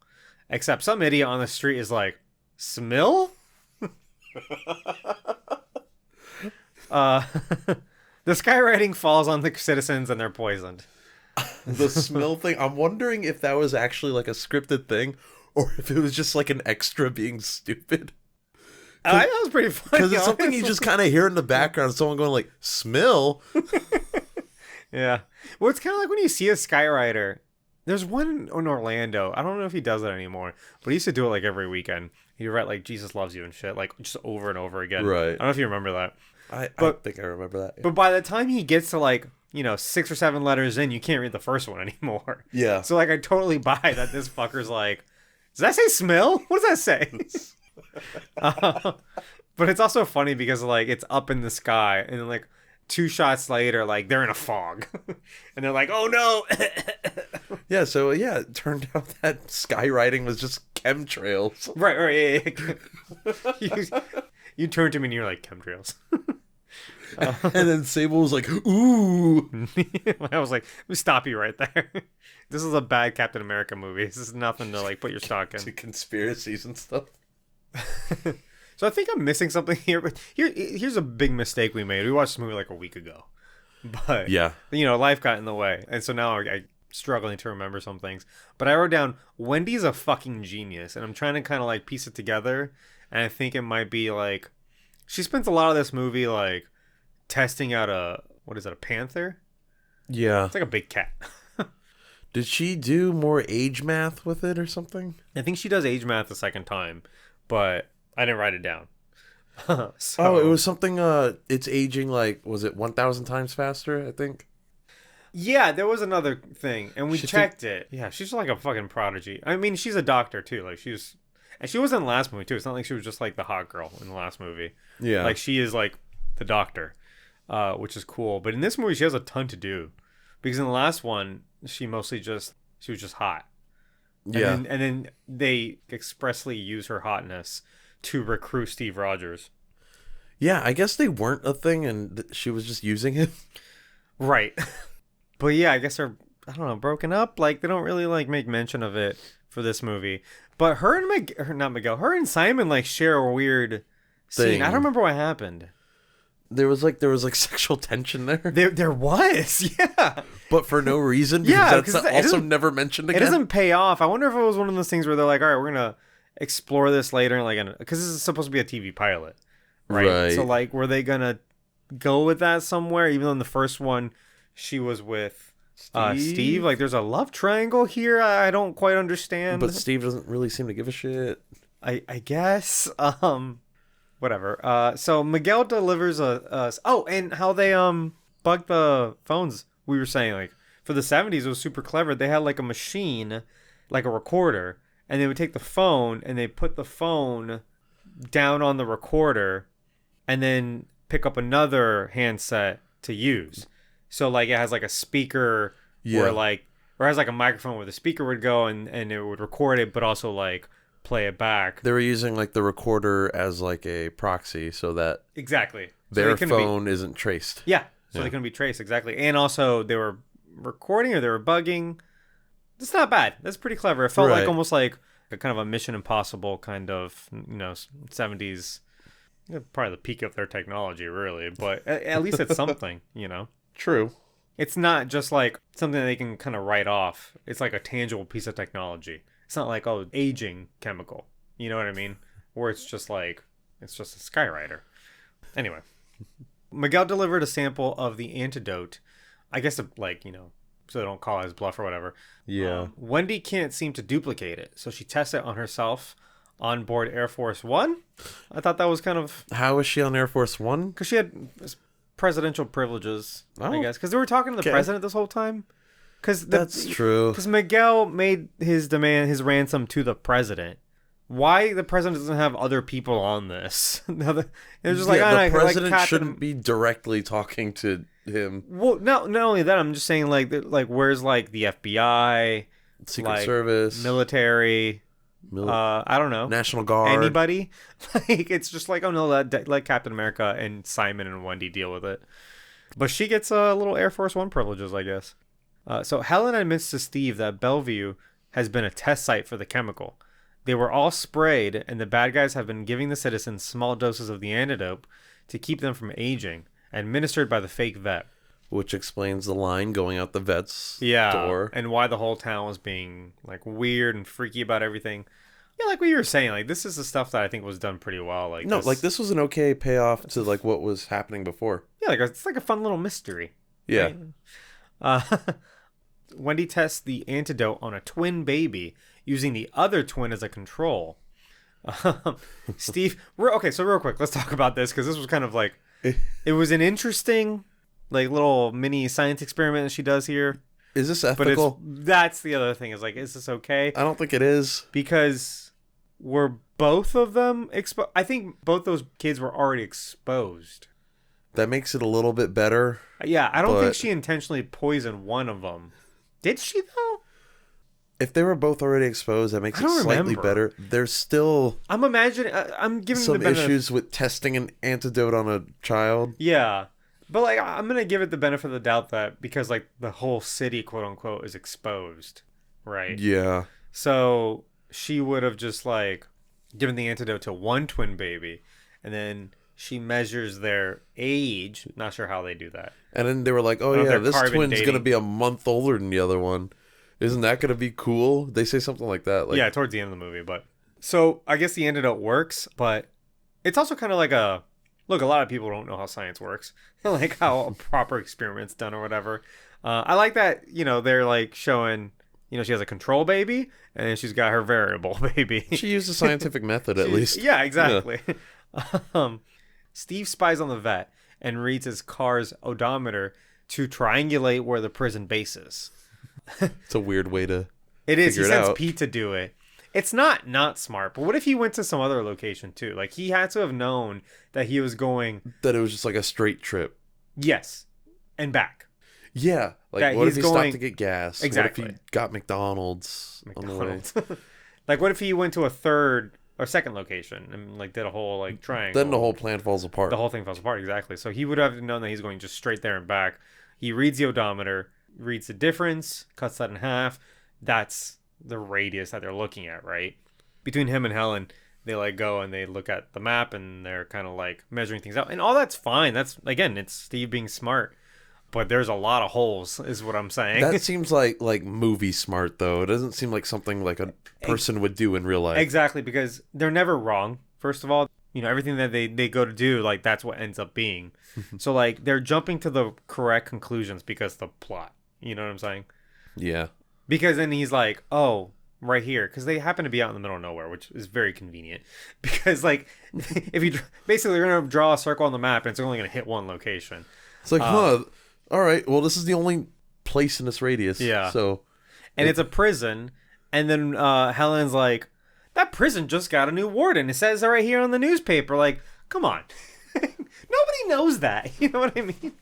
Except some idiot on the street is like, Smill? The skywriting falls on the citizens and they're poisoned. The Smill thing, I'm wondering if that was actually like a scripted thing or if it was just like an extra being stupid. That was pretty funny. Because it's something you just kind of hear in the background, someone going like, Smill? Yeah. Well, it's kind of like when you see a skywriter. There's one in Orlando. I don't know if he does it anymore, but he used to do it like every weekend. He'd write like Jesus loves you and shit, like just over and over again. Right. I don't know if you remember that. I think I remember that. Yeah. But by the time he gets to like, 6 or 7 letters in, you can't read the first one anymore. Yeah. So like I totally buy that this fucker's like, does that say Smill? What does that say? But it's also funny because like it's up in the sky and then like 2 shots later, like they're in a fog and they're like, oh no. Yeah. So yeah, it turned out that skywriting was just chemtrails. Right. Yeah. You turned to me and you're like, chemtrails. And then Sable was like, ooh. I was like, let me stop you right there. This is a bad Captain America movie. This is nothing to like put your stock in. To conspiracies and stuff. So I think I'm missing something here, but here's a big mistake we made. We watched this movie like a week ago, but yeah, life got in the way, and so now I'm struggling to remember some things. But I wrote down Wendy's a fucking genius, and I'm trying to kind of like piece it together, and I think it might be like she spends a lot of this movie like testing out a panther? Yeah, it's like a big cat. Did she do more age math with it or something? I think she does age math the second time, but I didn't write it down. So, it was something, it's aging like, was it 1,000 times faster, I think? Yeah, there was another thing, and we checked it. Yeah, she's like a fucking prodigy. I mean, she's a doctor, too. Like, and she was in the last movie, too. It's not like she was just like the hot girl in the last movie. Yeah. Like, she is like the doctor, which is cool. But in this movie, she has a ton to do. Because in the last one, she was just hot. Yeah. And then they expressly use her hotness to recruit Steve Rogers. Yeah, I guess they weren't a thing and she was just using him. Right. But yeah, I guess they're, I don't know, broken up. Like, they don't really like make mention of it for this movie. But her and Simon like share a weird scene. I don't remember what happened. There was like sexual tension there. There was, yeah. But for no reason, because that's also never mentioned again. It doesn't pay off. I wonder if it was one of those things where they're like, all right, we're gonna explore this later, because this is supposed to be a TV pilot, right? So like, were they gonna go with that somewhere? Even though in the first one, she was with Steve. Like, there's a love triangle here. I don't quite understand. But Steve doesn't really seem to give a shit. I guess. Whatever. So Miguel delivers and how they bug the phones. We were saying, like, for the 70s, it was super clever. They had like a machine, like a recorder, and they would take the phone and they put the phone down on the recorder and then pick up another handset to use. So like it has like a speaker or it has like a microphone where the speaker would go and it would record it, but also like play it back. They were using like the recorder as like a proxy so that exactly their phone isn't traced. Yeah. so they couldn't be traced exactly. And also they were recording or they were bugging. It's not bad. That's pretty clever. It felt like almost like a kind of a Mission Impossible kind of 70s. Probably the peak of their technology, really, but at least it's something, True. It's not just like something that they can kind of write off. It's like a tangible piece of technology. It's not like, aging chemical. You know what I mean? Or it's just a skywriter. Anyway, Miguel delivered a sample of the antidote. I guess, so they don't call it his bluff or whatever. Yeah. Wendy can't seem to duplicate it, so she tests it on herself on board Air Force One. I thought that was kind of... How is she on Air Force One? Because she had presidential privileges, I guess. Because they were talking to the president this whole time. That's true. Because Miguel made his ransom to the president. Why the president doesn't have other people on this? It's just the president shouldn't be directly talking to him. Well, not only that, I'm just saying where's the FBI, Secret Service, military, I don't know, National Guard, anybody. It's just let Captain America and Simon and Wendy deal with it. But she gets a little Air Force One privileges, I guess. So Helen admits to Steve that Bellevue has been a test site for the chemical. They were all sprayed, and the bad guys have been giving the citizens small doses of the antidote to keep them from aging, administered by the fake vet. Which explains the line going out the vet's door. And why the whole town was being weird and freaky about everything. Yeah, like what you were saying, this is the stuff that I think was done pretty well. This was an okay payoff to what was happening before. Yeah, it's like a fun little mystery. Yeah. Right? Wendy tests the antidote on a twin baby, using the other twin as a control. Steve, so real quick, let's talk about this, because this was kind of it was an interesting little mini science experiment that she does here. Is this ethical? But that's the other thing, is this okay? I don't think it is. Because were both of them exposed? I think both those kids were already exposed. That makes it a little bit better. Yeah, I don't think she intentionally poisoned one of them. Did she, though? If they were both already exposed, that makes it slightly better. There's still... I'm imagining... I'm giving some issues with testing an antidote on a child. Yeah. But, I'm going to give it the benefit of the doubt that because, the whole city, quote-unquote, is exposed, right? Yeah. So, she would have just, given the antidote to one twin baby, and then she measures their age. Not sure how they do that. And then they were like, this twin's going to be a month older than the other one. Isn't that going to be cool? They say something like that. Yeah, towards the end of the movie. But so I guess the antidote works, but it's also kind of a lot of people don't know how science works, how a proper experiment's done or whatever. I like that, they're showing, she has a control baby and then she's got her variable baby. She used a scientific method at least. Yeah, exactly. Yeah. Steve spies on the vet and reads his car's odometer to triangulate where the prison base is. It's a weird way to It is. He sends out. Pete to do it. It's not smart, but what if he went to some other location too? He had to have known that he was going... That it was just a straight trip. Yes. And back. Yeah. What if he stopped to get gas? Exactly. What if he got McDonald's on the way? What if he went to a third or second location and did a whole triangle? Then the whole plan falls apart. The whole thing falls apart, exactly. So he would have known that he's going just straight there and back. He reads the odometer, reads the difference, cuts that in half. That's the radius that they're looking at, right? Between him and Helen, they go and they look at the map and they're kind of measuring things out. And all that's fine. That's, again, it's Steve being smart. But there's a lot of holes, is what I'm saying. That seems like movie smart, though. It doesn't seem like something a person would do in real life. Exactly, because they're never wrong. First of all, everything that they go to do, that's what ends up being. So, they're jumping to the correct conclusions because the plot. You know what I'm saying? Yeah. Because then he's like, oh, right here. Because they happen to be out in the middle of nowhere, which is very convenient. Because, if you... Basically, you're going to draw a circle on the map, and it's only going to hit one location. It's all right, well, this is the only place in this radius. Yeah. So, and it's a prison, and then Helen's like, that prison just got a new warden. It says it right here on the newspaper. Come on. Nobody knows that. You know what I mean?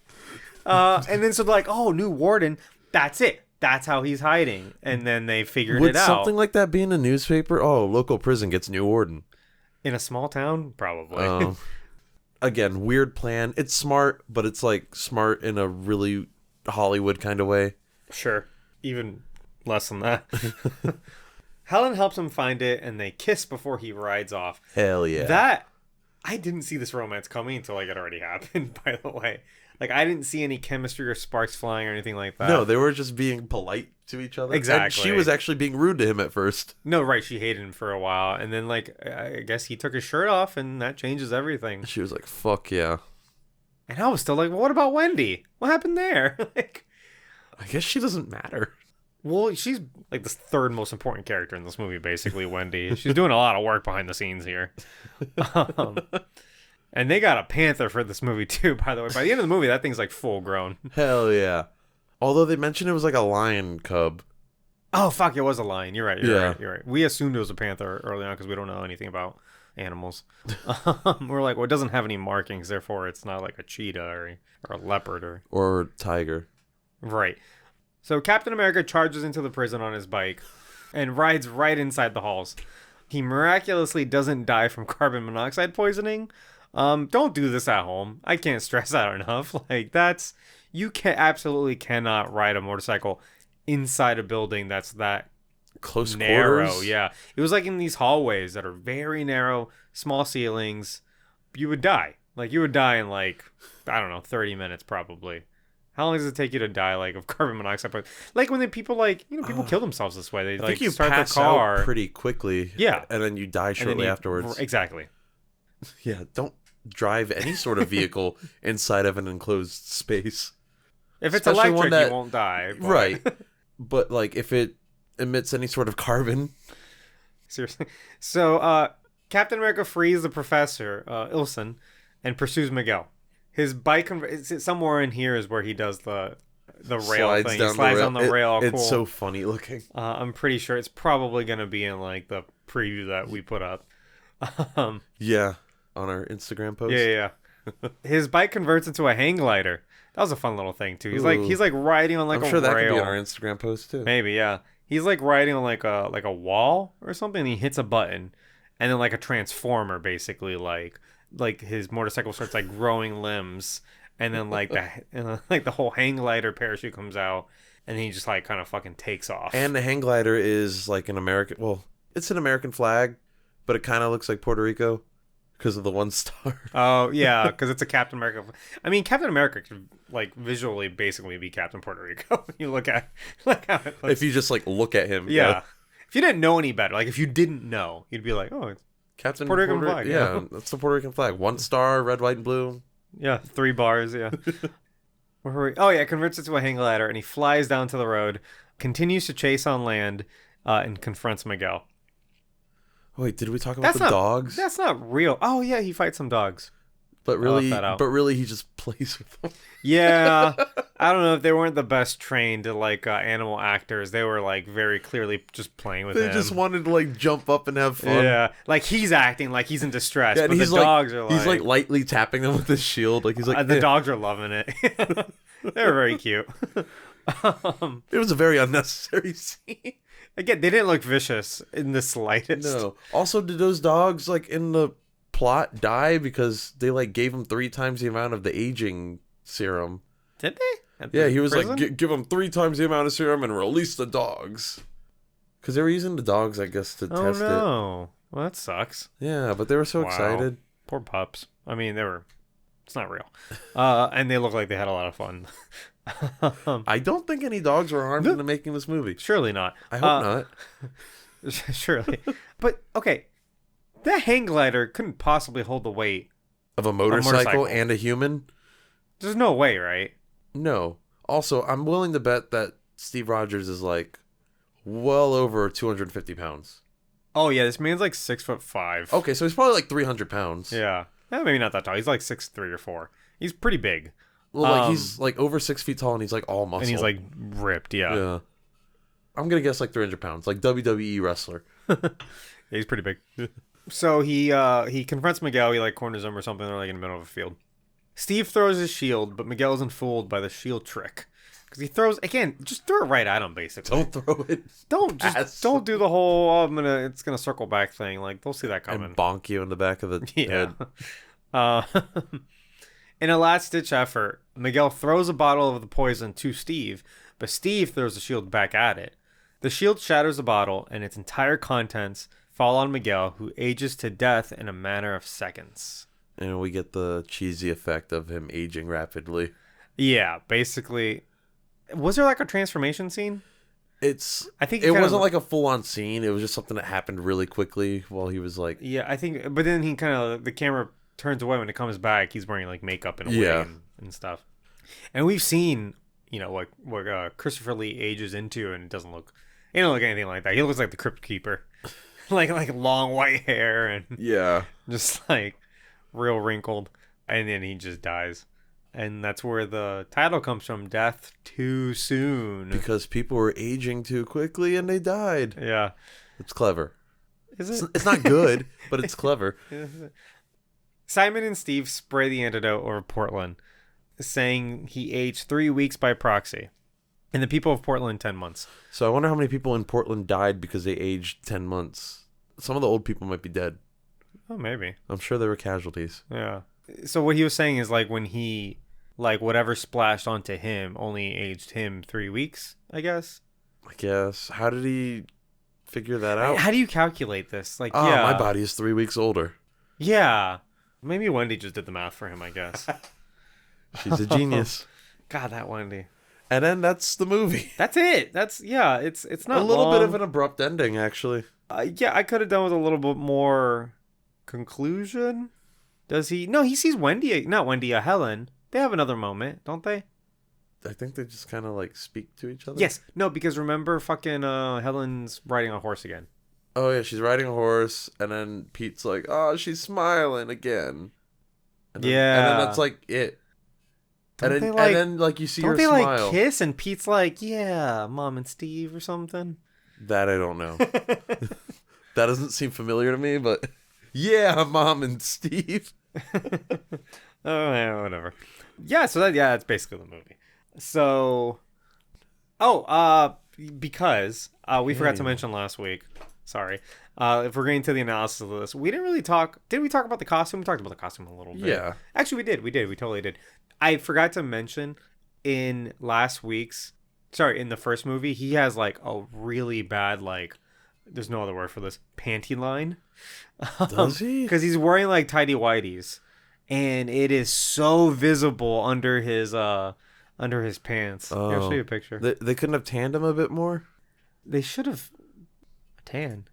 And then so they're like, oh, new warden. That's it. That's how he's hiding. And then they figured it out. Would something like that be in the newspaper? Oh, local prison gets new warden. In a small town? Probably. again, weird plan. It's smart, but it's like smart in a really Hollywood kind of way. Sure. Even less than that. Helen helps him find it, and they kiss before he rides off. Hell yeah. That, I didn't see this romance coming until like it already happened, by the way. Like, I didn't see any chemistry or sparks flying or anything like that. No, they were just being polite to each other. Exactly. And she was actually being rude to him at first. No, right. She hated him for a while. And then, like, I guess he took his shirt off, and that changes everything. She was like, fuck yeah. And I was still like, well, what about Wendy? What happened there? Like, I guess she doesn't matter. well, she's like the third most important character in this movie, basically, Wendy. She's doing a lot of work behind the scenes here. And they got a panther for this movie, too, by the way. By the end of the movie, that thing's like full grown. Hell yeah. Although they mentioned it was like a lion cub. Oh, fuck, it was a lion. You're right. Yeah. You're right. We assumed it was a panther early on because we don't know anything about animals. We're like, well, it doesn't have any markings, therefore it's not like a cheetah or a leopard Or tiger. Right. So Captain America charges into the prison on his bike and rides right inside the halls. He miraculously doesn't die from carbon monoxide poisoning. Don't do this at home. I can't stress that enough. Like, you absolutely cannot ride a motorcycle inside a building that's that Close narrow. quarters. Yeah. It was like in these hallways that are very narrow, small ceilings. You would die. Like, you would die in like, I don't know, 30 minutes probably. How long does it take you to die, like, of carbon monoxide? Like, when people, like, people kill themselves this way. They, I like, think you start pass their car. out pretty quickly. Yeah. And then you die shortly afterwards. Exactly. Yeah, don't drive any sort of vehicle inside of an enclosed space. If it's Especially electric, one that- you won't die. But... Right. But, like, if it emits any sort of carbon... Seriously. So, Captain America frees the professor, Ilson, and pursues Miguel. His bike, somewhere in here is where he does the rail thing. He slides on the rail. It's so funny looking. I'm pretty sure it's probably going to be in, like, the preview that we put up. Yeah, on our Instagram post. Yeah. His bike converts into a hang glider. That was a fun little thing too. He's like riding on like I'm a sure that rail. could be on our Instagram post too. Maybe, yeah. He's like riding on like a wall or something. And he hits a button, and then like a transformer, basically like his motorcycle starts like growing limbs, and then like the whole hang glider parachute comes out, and then he just like kind of fucking takes off. And the hang glider is like an American. Well, it's an American flag, but it kind of looks like Puerto Rico because of the one star. Oh yeah, because it's a Captain America. I mean, Captain America could like visually basically be Captain Puerto Rico. When you look at how it looks. If you just like look at him. Yeah. If you didn't know any better, like if you didn't know, you'd be like, oh, it's Captain Puerto Rican flag. Yeah, that's the Puerto Rican flag. One star, red, white, and blue. yeah, 3 bars. Yeah. Where were we? Oh yeah, converts it to a hang glider, and he flies down to the road, continues to chase on land, and confronts Miguel. Wait, did we talk about dogs? That's not real. Oh yeah, he fights some dogs. But really, he just plays with them. Yeah, I don't know if they weren't the best trained like animal actors. They were like very clearly just playing with him. They just wanted to like jump up and have fun. Yeah, like he's acting like he's in distress, Yeah, but and the dogs are like he's like lightly tapping them with his shield. Like he's like the dogs are loving it. They're very cute. It was a very unnecessary scene. Again, they didn't look vicious in the slightest. No. Also, did those dogs like in the plot die because they like gave him 3 times the amount of the aging serum? Did they? Yeah, he was like, give them 3 times the amount of serum and release the dogs. Because they were using the dogs, I guess, to test it. Oh no, well that sucks. Yeah, but they were so excited. Poor pups. I mean, it's not real. And they look like they had a lot of fun. I don't think any dogs were harmed in the making of this movie. Surely not. I hope not. Surely. But, okay, that hang glider couldn't possibly hold the weight Of a motorcycle and a human? There's no way, right? No. Also, I'm willing to bet that Steve Rogers is like well over 250 pounds. Oh, yeah, this man's like 6'5". Okay, so he's probably like 300 pounds. Yeah. Maybe not that tall. He's like 6'3" or 4". He's pretty big. Well, like he's like over 6 feet tall and he's like all muscle. And he's like ripped, yeah. I'm going to guess like 300 pounds, like WWE wrestler. Yeah, he's pretty big. So he confronts Miguel. He like corners him or something. They're like in the middle of a field. Steve throws his shield, but Miguel isn't fooled by the shield trick. Because he throws, again, just throw it right at him, basically. Don't throw it. Don't do the whole, it's going to circle back thing. Like, they'll see that coming. And bonk you in the back of the head. Uh, in a last-ditch effort, Miguel throws a bottle of the poison to Steve, but Steve throws the shield back at it. The shield shatters the bottle, and its entire contents fall on Miguel, who ages to death in a matter of seconds. And we get the cheesy effect of him aging rapidly. Yeah, basically. Was there like a transformation scene? I think it wasn't like a full-on scene. It was just something that happened really quickly while he was like... Yeah, I think... But then he kind of... The camera turns away when it comes back. He's wearing like makeup and a wig and stuff. And we've seen, what Christopher Lee ages into, and it doesn't look... He don't look anything like that. He looks like the Crypt Keeper. like long white hair and... Yeah. Just like real wrinkled. And then he just dies. And that's where the title comes from, Death Too Soon. Because people were aging too quickly and they died. Yeah. It's clever. Is it? It's not good, but it's clever. Simon and Steve spray the antidote over Portland, saying he aged 3 weeks by proxy. And the people of Portland, 10 months. So I wonder how many people in Portland died because they aged 10 months. Some of the old people might be dead. Oh, maybe. I'm sure there were casualties. Yeah. So what he was saying is like when he, like whatever splashed onto him only aged him 3 weeks, I guess. I guess. How did he figure that out? How do you calculate this? Like, my body is 3 weeks older. Yeah. Maybe Wendy just did the math for him, I guess. She's a genius. God, that Wendy. And then that's the movie. That's it. It's not a little long. bit of an abrupt ending, actually. Yeah, I could have done with a little bit more conclusion. Does he? No, he sees Wendy. Not Wendy, Helen. They have another moment, don't they? I think they just kind of like speak to each other. Yes. No, because remember fucking Helen's riding a horse again. Oh, yeah, she's riding a horse, and then Pete's like, oh, she's smiling again. And then, Yeah. And then that's like it. And then, you see her smile. Don't they, like, kiss? And Pete's like, yeah, Mom and Steve or something? That I don't know. That doesn't seem familiar to me, but yeah, Mom and Steve. Oh, yeah, whatever. Yeah, so that's basically the movie. So, because we forgot to mention last week, sorry, if we're getting to the analysis of this, we didn't really talk, did we talk about the costume? We talked about the costume a little bit. Yeah. Actually, we did, we totally did. I forgot to mention in the first movie, he has like a really bad, like, there's no other word for this, panty line. Does he? Because he's wearing like tidy whities, and it is so visible under his pants. Oh. Here, I'll show you a picture. They couldn't have tanned him a bit more? They should have tan.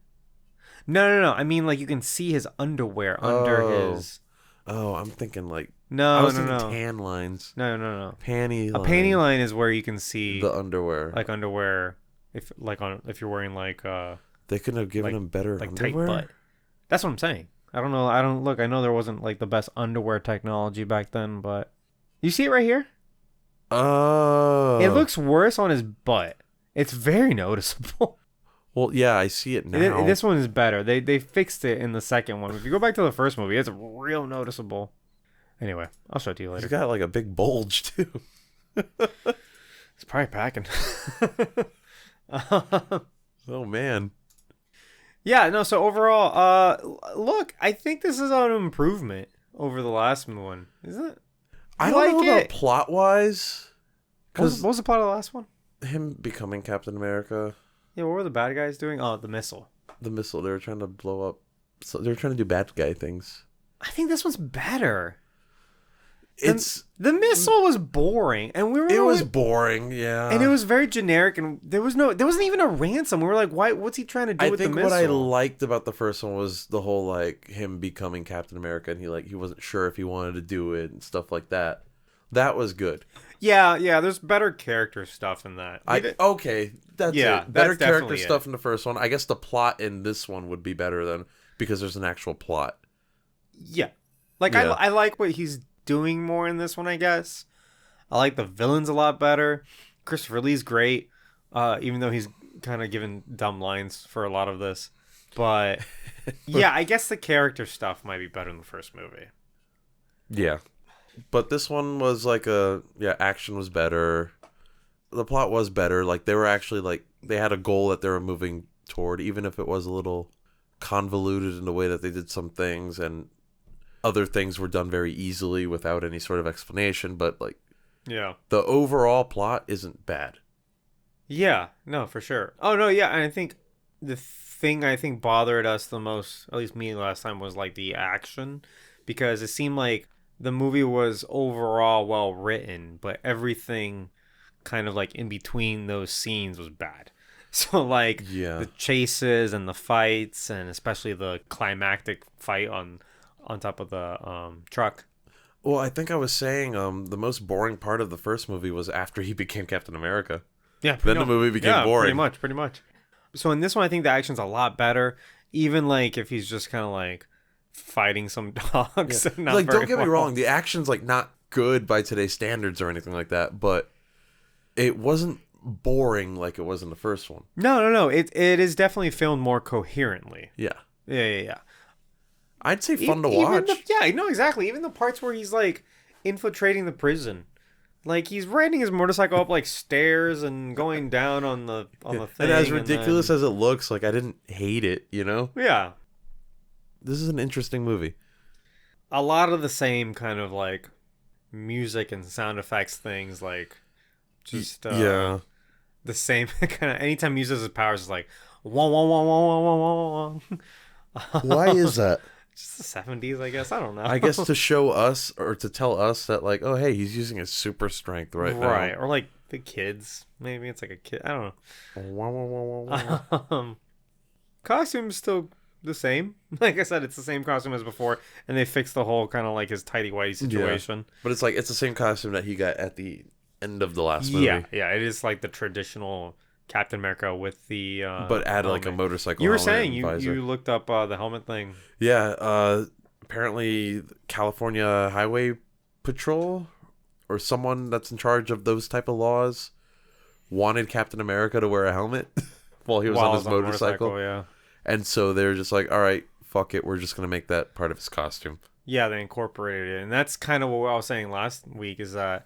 No. I mean, like, you can see his underwear under his. Oh, I'm thinking like. No, I was thinking tan lines. No. Panty line. A panty line is where you can see the underwear. like underwear, if you're wearing like They couldn't have given him better like underwear. tight butt. That's what I'm saying. I don't know. I know there wasn't like the best underwear technology back then, but you see it right here. Oh. It looks worse on his butt. It's very noticeable. Well, yeah, I see it now. This one is better. They fixed it in the second one. If you go back to the first movie, it's real noticeable. Anyway, I'll show it to you later. He's got like a big bulge too. It's probably packing. Oh man. Yeah, no, so overall, look, I think this is an improvement over the last one, isn't it? I don't know about plot wise. What was the plot of the last one? Him becoming Captain America. Yeah, what were the bad guys doing? Oh, the missile. The missile. They were trying to blow up. So they were trying to do bad guy things. I think this one's better. The missile was boring, and it was boring, yeah, and it was very generic, and there wasn't even a ransom. We were like, why? What's he trying to do with the missile? I think what I liked about the first one was the whole like him becoming Captain America, and he wasn't sure if he wanted to do it and stuff like that. That was good. Yeah. There's better character stuff in that. Okay, that's it. Better character stuff in the first one. I guess the plot in this one would be better then because there's an actual plot. Yeah, I like what he's doing more in this one, I guess. I like the villains a lot better. Christopher Lee's great, even though he's kind of given dumb lines for a lot of this. But yeah, I guess the character stuff might be better in the first movie. Yeah. But this one was like action was better. The plot was better. Like they were actually like they had a goal that they were moving toward, even if it was a little convoluted in the way that they did some things. And other things were done very easily without any sort of explanation, but like Yeah. the overall plot isn't bad. Yeah, no, for sure. Oh no, yeah, and I think the thing I think bothered us the most, at least me last time, was like the action, because it seemed like the movie was overall well written, but everything kind of like in between those scenes was bad. So like Yeah. the chases and the fights, and especially the climactic fight on top of the truck. Well, I think I was saying the most boring part of the first movie was after he became Captain America. Yeah, Then the movie became boring. Pretty much. So in this one, I think the action's a lot better. Even like if he's just kind of like fighting some dogs. Yeah. Not Like, very don't get me well. wrong, the action's like not good by today's standards or anything like that, but it wasn't boring like it was in the first one. No. It is definitely filmed more coherently. Yeah. Yeah. I'd say fun to Even watch. yeah, no, exactly. Even the parts where he's like infiltrating the prison. Like he's riding his motorcycle up like stairs and going down on the thing. And as ridiculous as it looks, like I didn't hate it, you know? Yeah. This is an interesting movie. A lot of the same kind of like music and sound effects things, like just Yeah. the same kind of anytime he uses his powers is like wah wah wah wah wah wah wah wah. Why is that? Just the 70s, I guess. I don't know. I guess to show us or to tell us that like, oh hey, he's using his super strength right now. Right. Or like the kids. Maybe it's like a kid. I don't Wah, wah, wah, wah, wah. know. Costume's still the same. Like I said, it's the same costume as before, and they fixed the whole kind of like his tighty whitey situation. But it's like it's the same costume that he got at the end of the last movie. Yeah. It is like the traditional Captain America with the But add like a helmet. motorcycle. You were helmet saying and visor. you looked up the helmet thing. Yeah, apparently California Highway Patrol or someone that's in charge of those type of laws wanted Captain America to wear a helmet while he was While on his I was motorcycle. Yeah. And so they're just like, all right, fuck it. We're just going to make that part of his costume. Yeah, they incorporated it. And that's kind of what I was saying last week is that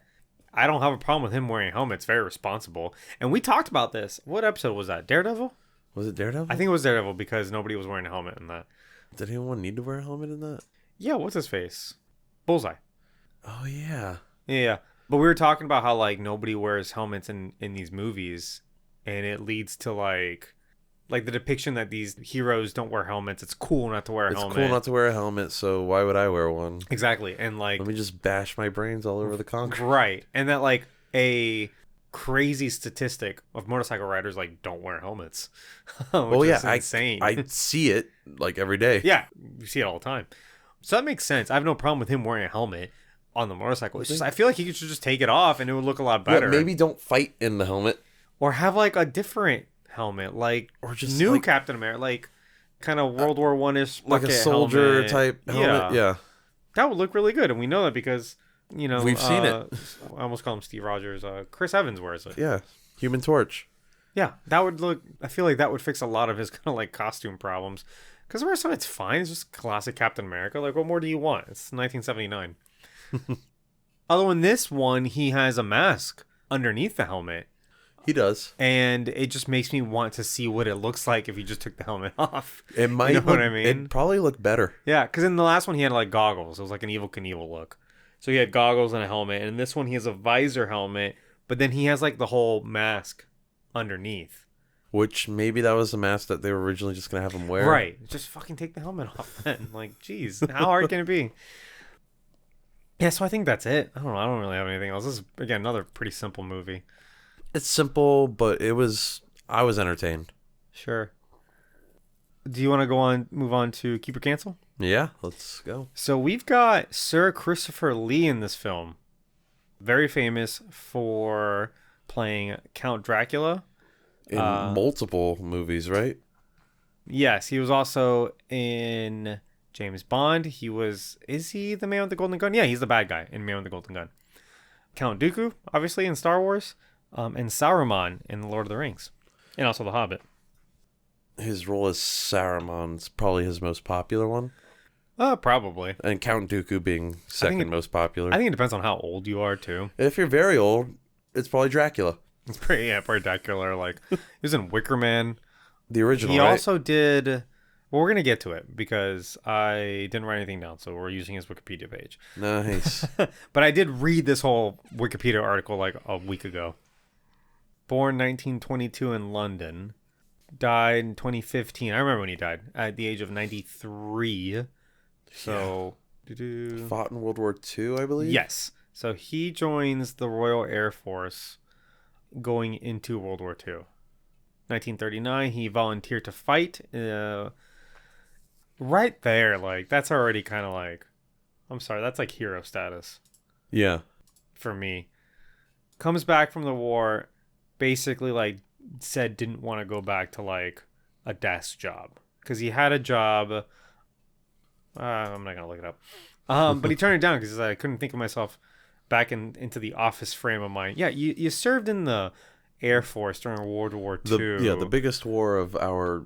I don't have a problem with him wearing a helmet. It's very responsible. And we talked about this. What episode was that? Daredevil? Was it Daredevil? I think it was Daredevil because nobody was wearing a helmet in that. Did anyone need to wear a helmet in that? Yeah, what's his face? Bullseye. Oh, yeah. Yeah. But we were talking about how like nobody wears helmets in these movies, and it leads to like the depiction that these heroes don't wear helmets. It's cool not to wear a helmet. It's cool not to wear a helmet, so why would I wear one? Exactly. And like Let me just bash my brains all over the concrete. right. And that like a crazy statistic of motorcycle riders like don't wear helmets. Oh yeah, insane. I see it like every day. Yeah, you see it all the time. So that makes sense. I have no problem with him wearing a helmet on the motorcycle. It's just I feel like he should just take it off and it would look a lot better. Yeah, maybe don't fight in the helmet. Or have like a different helmet, like Or just new like, Captain America, like kind of World War One-ish, like a soldier type helmet. Yeah. That would look really good, and we know that because We've seen it. I almost call him Steve Rogers. Chris Evans wears it. Yeah. Human Torch. Yeah, that would look. I feel like that would fix a lot of his kind of like costume problems. Because the rest of it's fine. It's just classic Captain America. Like, what more do you want? It's 1979. Although in this one, he has a mask underneath the helmet. He does. And it just makes me want to see what it looks like if he just took the helmet off. It might. You know what I mean? It probably look better. Yeah, because in the last one, he had like goggles. It was like an Evel Knievel look. So he had goggles and a helmet. And in this one, he has a visor helmet. But then he has like the whole mask underneath. Which maybe that was the mask that they were originally just gonna have him wear. Right. Just fucking take the helmet off then. Like, geez, how hard can it be? Yeah, so I think that's it. I don't know. I don't really have anything else. This is, again, another pretty simple movie. It's simple, but I was entertained. Sure. Do you want to move on to Keep or Cancel? Yeah, let's go. So we've got Sir Christopher Lee in this film. Very famous for playing Count Dracula. In multiple movies, right? Yes, he was also in James Bond. Is he the man with the golden gun? Yeah, he's the bad guy in Man with the Golden Gun. Count Dooku, obviously, in Star Wars. And Saruman in The Lord of the Rings. And also The Hobbit. His role as Saruman's probably his most popular one. Probably. And Count Dooku being second most popular. I think it depends on how old you are, too. If you're very old, it's probably Dracula. It's pretty Dracula. Like, he was in Wicker Man. The original, He right? also did Well, we're going to get to it because I didn't write anything down, so we're using his Wikipedia page. Nice. But I did read this whole Wikipedia article like a week ago. Born 1922 in London. Died in 2015. I remember when he died at the age of 93. So, Fought in World War II, I believe? yes. So he joins the Royal Air Force going into World War II. 1939, he volunteered to fight. Right there, like, that's already kind of like, I'm sorry, that's like hero status Yeah. for me. Comes back from the war, basically, like, said didn't want to go back to, like, a desk job. Because he had a job. I'm not going to look it up. But he turned it down because I couldn't think of myself back into the office frame of mind. Yeah, you served in the Air Force during World War II. The biggest war of our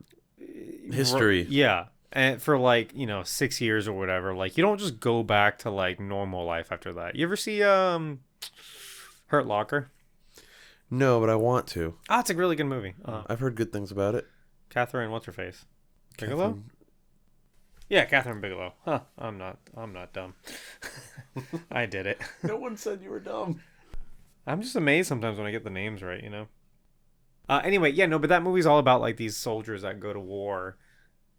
history. Yeah. And for like, 6 years or whatever. Like, you don't just go back to like normal life after that. You ever see Hurt Locker? No, but I want to. Ah, it's a really good movie. I've heard good things about it. Catherine, what's her face? Bigelow? Yeah, Catherine Bigelow. Huh. I'm not dumb. I did it. No one said you were dumb. I'm just amazed sometimes when I get the names right, Anyway, yeah, no, but that movie's all about like these soldiers that go to war.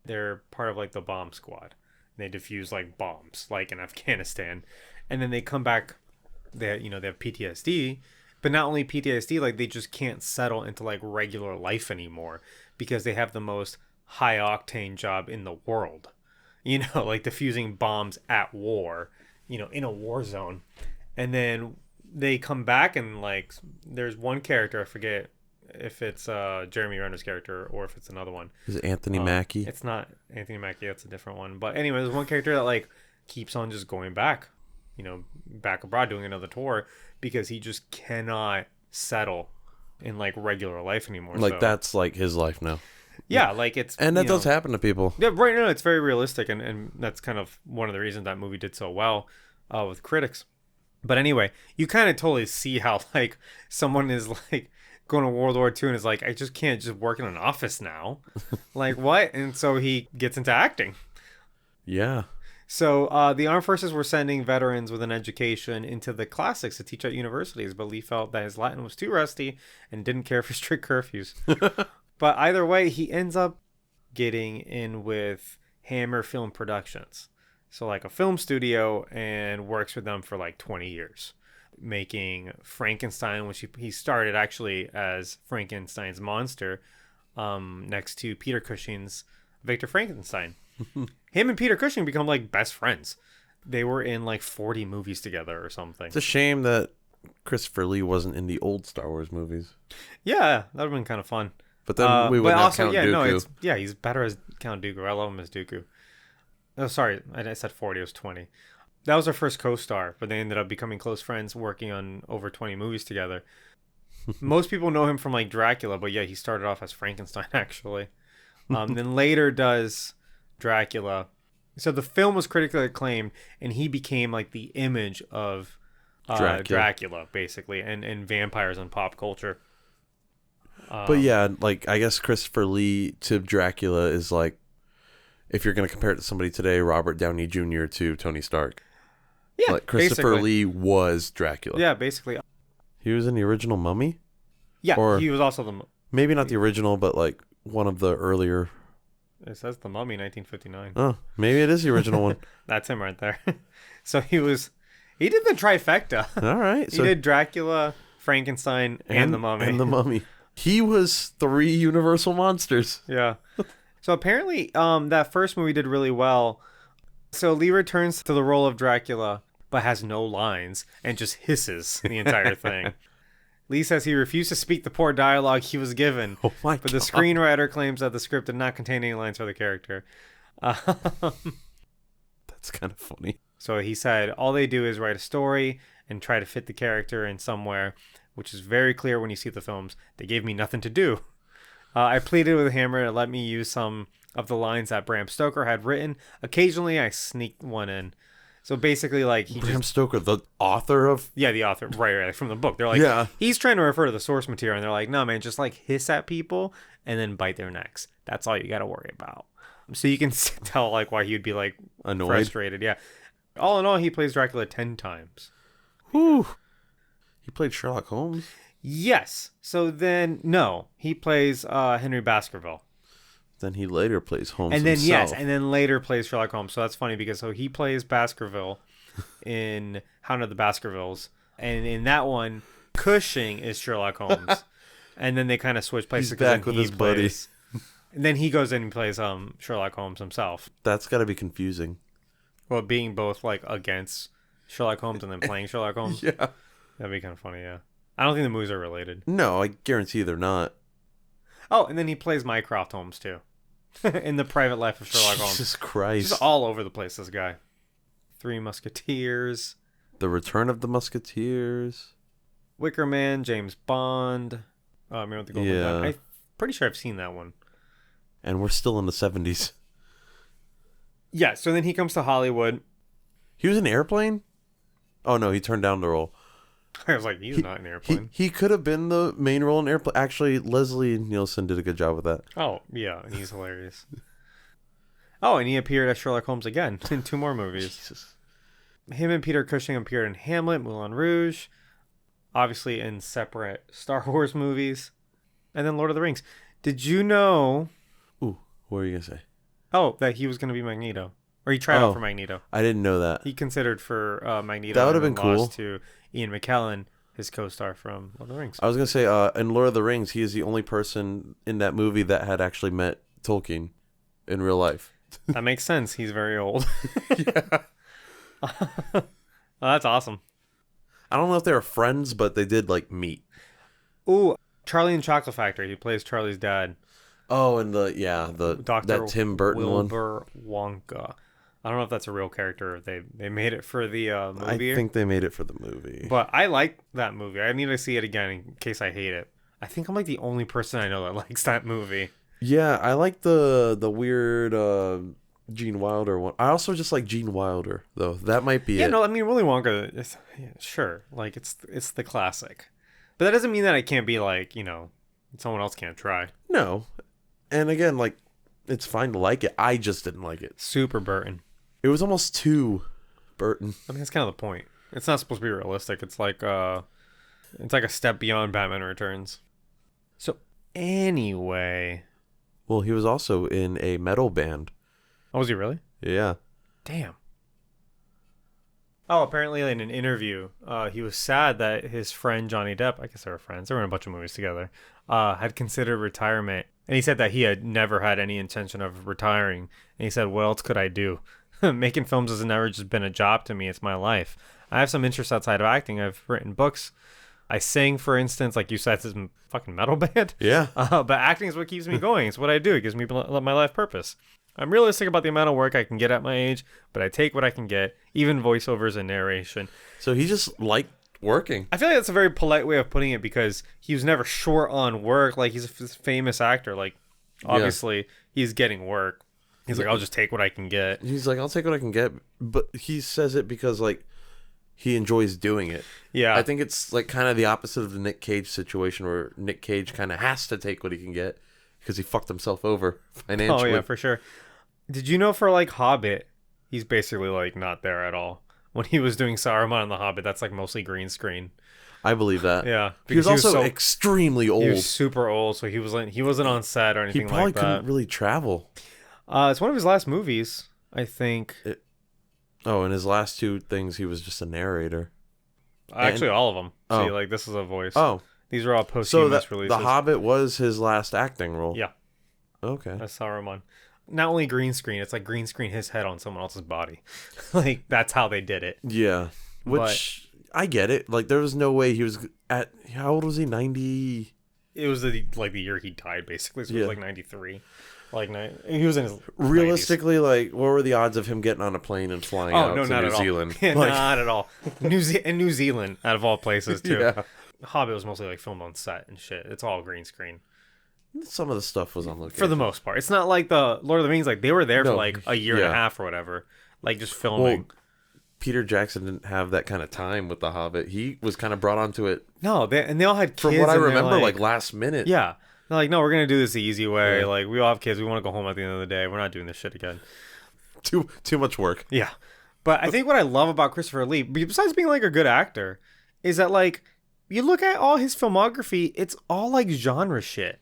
They're part of like the bomb squad. They defuse like bombs, like in Afghanistan, and then they come back. They have PTSD, but not only PTSD, like they just can't settle into like regular life anymore because they have the most high octane job in the world. Like defusing bombs at war, in a war zone, and then they come back and like there's one character, I forget if it's Jeremy Renner's character or if it's another one. Is it Anthony Mackie? It's not Anthony Mackie. That's a different one. But anyway, there's one character that like keeps on just going back, back abroad doing another tour because he just cannot settle in like regular life anymore. Like so, that's like his life now. Yeah, like it's and that does happen to people. Yeah, right now it's very realistic, and that's kind of one of the reasons that movie did so well with critics. But anyway, you kind of totally see how like someone is like going to World War II and is like, I just can't just work in an office now. Like, what? And so he gets into acting. Yeah. So the armed forces were sending veterans with an education into the classics to teach at universities, but Lee felt that his Latin was too rusty and didn't care for strict curfews. But either way, he ends up getting in with Hammer Film Productions. So like a film studio, and works with them for like 20 years. Making Frankenstein, which he started actually as Frankenstein's monster, next to Peter Cushing's Victor Frankenstein. Him and Peter Cushing become like best friends. They were in like 40 movies together or something. It's a shame that Christopher Lee wasn't in the old Star Wars movies. Yeah, that would have been kind of fun. But then we wouldn't have Count Dooku. He's better as Count Dooku. I love him as Dooku. Oh, sorry, I said 40. It was 20. That was our first co-star, but they ended up becoming close friends, working on over 20 movies together. Most people know him from like Dracula, but yeah, he started off as Frankenstein actually. Then later does Dracula. So the film was critically acclaimed, and he became like the image of Dracula basically, and vampires in pop culture. But yeah, like I guess Christopher Lee to Dracula is like, if you're going to compare it to somebody today, Robert Downey Jr. to Tony Stark. Yeah, like Christopher Lee was Dracula. Yeah, basically. He was in the original Mummy? Yeah, or he was also maybe not the original, but like one of the earlier. It says The Mummy, 1959. Oh, maybe it is the original one. That's him right there. So he did the trifecta. All right. He did Dracula, Frankenstein, and The Mummy. And The Mummy. He was 3 Universal monsters. Yeah. So apparently that first movie did really well. So Lee returns to the role of Dracula, but has no lines and just hisses the entire thing. Lee says he refused to speak the poor dialogue he was given. Oh my God. But the screenwriter claims that the script did not contain any lines for the character. That's kind of funny. So he said all they do is write a story and try to fit the character in somewhere, which is very clear when you see the films. They gave me nothing to do. I pleaded with Hammer to let me use some of the lines that Bram Stoker had written. Occasionally, I sneaked one in. So basically, like Bram Stoker, the author of the author, right, from the book. They're like, yeah, he's trying to refer to the source material, and they're like, no, man, just like hiss at people and then bite their necks. That's all you got to worry about. So you can tell like why he would be like Annoyed. frustrated. Yeah. All in all, he plays Dracula 10 times. Whew. He played Sherlock Holmes. Yes. So then, no, he plays Henry Baskerville. Then he later plays Holmes And then, himself. yes, and then later plays Sherlock Holmes. So that's funny because he plays Baskerville in Hound of the Baskervilles. And in that one, Cushing is Sherlock Holmes. And then they kind of switch places. He's back with his buddy. And then he goes in and plays Sherlock Holmes himself. That's got to be confusing. Well, being both like against Sherlock Holmes and then playing Sherlock Holmes. Yeah. That'd be kind of funny, yeah. I don't think the movies are related. No, I guarantee they're not. Oh, and then he plays Mycroft Holmes, too. In the Private Life of Sherlock Holmes. Jesus Christ. Just all over the place, this guy. Three Musketeers. The Return of the Musketeers. Wicker Man, James Bond. Man with the Golden Gun. I'm pretty sure I've seen that one. And we're still in the 70s. Yeah, so then he comes to Hollywood. He was in Airplane? Oh, no, he turned down the role. I was like, he's not in Airplane. He could have been the main role in Airplane. Actually, Leslie Nielsen did a good job with that. Oh, yeah, and he's hilarious. Oh, and he appeared as Sherlock Holmes again in 2 more movies. Jesus. Him and Peter Cushing appeared in Hamlet, Moulin Rouge, obviously in separate Star Wars movies, and then Lord of the Rings. Did you know... Ooh, what were you going to say? Oh, that he was going to be Magneto. Or he tried out for Magneto. I didn't know that. He considered for Magneto. That would have been cool. Lost to Ian McKellen, his co-star from Lord of the Rings. I was going to say, in Lord of the Rings, he is the only person in that movie that had actually met Tolkien in real life. That makes sense. He's very old. Yeah. Oh, that's awesome. I don't know if they were friends, but they did, like, meet. Ooh, Charlie and Chocolate Factory. He plays Charlie's dad. Oh, and the Dr. that Tim Burton Wilbur Wonka. I don't know if that's a real character. They made it for the movie. I think they made it for the movie. But I like that movie. I need to see it again in case I hate it. I think I'm like the only person I know that likes that movie. Yeah, I like the weird Gene Wilder one. I also just like Gene Wilder though. That might be it. Yeah, no, I mean Willy Wonka. Sure, like it's the classic, but that doesn't mean that I can't be like someone else can't try. No, and again, like it's fine to like it. I just didn't like it. Super Burton. It was almost too Burton. I mean, that's kind of the point. It's not supposed to be realistic. It's like a step beyond Batman Returns. So anyway, well, he was also in a metal band. Oh, was he really? Yeah. Damn. Oh, apparently in an interview, he was sad that his friend Johnny Depp, I guess they were friends, they were in a bunch of movies together, had considered retirement. And he said that he had never had any intention of retiring. And he said, what else could I do? Making films has never just been a job to me. It's my life. I have some interests outside of acting. I've written books. I sing, for instance, like you said, it's a fucking metal band. Yeah. But acting is what keeps me going. It's what I do. It gives me my life purpose. I'm realistic about the amount of work I can get at my age, but I take what I can get, even voiceovers and narration. So he just liked working. I feel like that's a very polite way of putting it because he was never short on work. Like, he's a famous actor. Like, obviously, he's getting work. He's like, I'll just take what I can get. He's like, I'll take what I can get. But he says it because, like, he enjoys doing it. Yeah. I think it's, like, kind of the opposite of the Nick Cage situation where Nick Cage kind of has to take what he can get because he fucked himself over financially. Oh, yeah, for sure. Did you know for, like, Hobbit, he's basically, like, not there at all. When he was doing Saruman in The Hobbit, that's, like, mostly green screen. I believe that. Yeah. He was also extremely old. He was super old, so he wasn't on set or anything like that. He probably couldn't really travel. It's one of his last movies, I think. In his last 2 things, he was just a narrator. Actually, all of them. See, like, this is a voice. Oh. These are all posthumous so releases. The Hobbit was his last acting role? Yeah. Okay. That's Saruman. Not only green screen, it's like green screen his head on someone else's body. Like, that's how they did it. Yeah. Which, I get it. Like, there was no way he was at... How old was he? 90... It was the year he died, basically. So it was like 93. Like, he was in his Realistically, 90s. Like, what were the odds of him getting on a plane and flying out to New Zealand? Yeah, like, not at all. New Zealand, out of all places, too. Yeah. Hobbit was mostly, like, filmed on set and shit. It's all green screen. Some of the stuff was on location. For the most part. It's not like the Lord of the Rings, like, they were there for, like, a year and a half or whatever. Like, just filming. Well, Peter Jackson didn't have that kind of time with The Hobbit. He was kind of brought onto it. No, they all had kids. From what I remember, like last minute. Yeah. They're like, no, we're gonna do this the easy way. Yeah. Like, we all have kids. We want to go home at the end of the day. We're not doing this shit again. Too much work. Yeah. But I think what I love about Christopher Lee, besides being like a good actor, is that like you look at all his filmography, it's all like genre shit.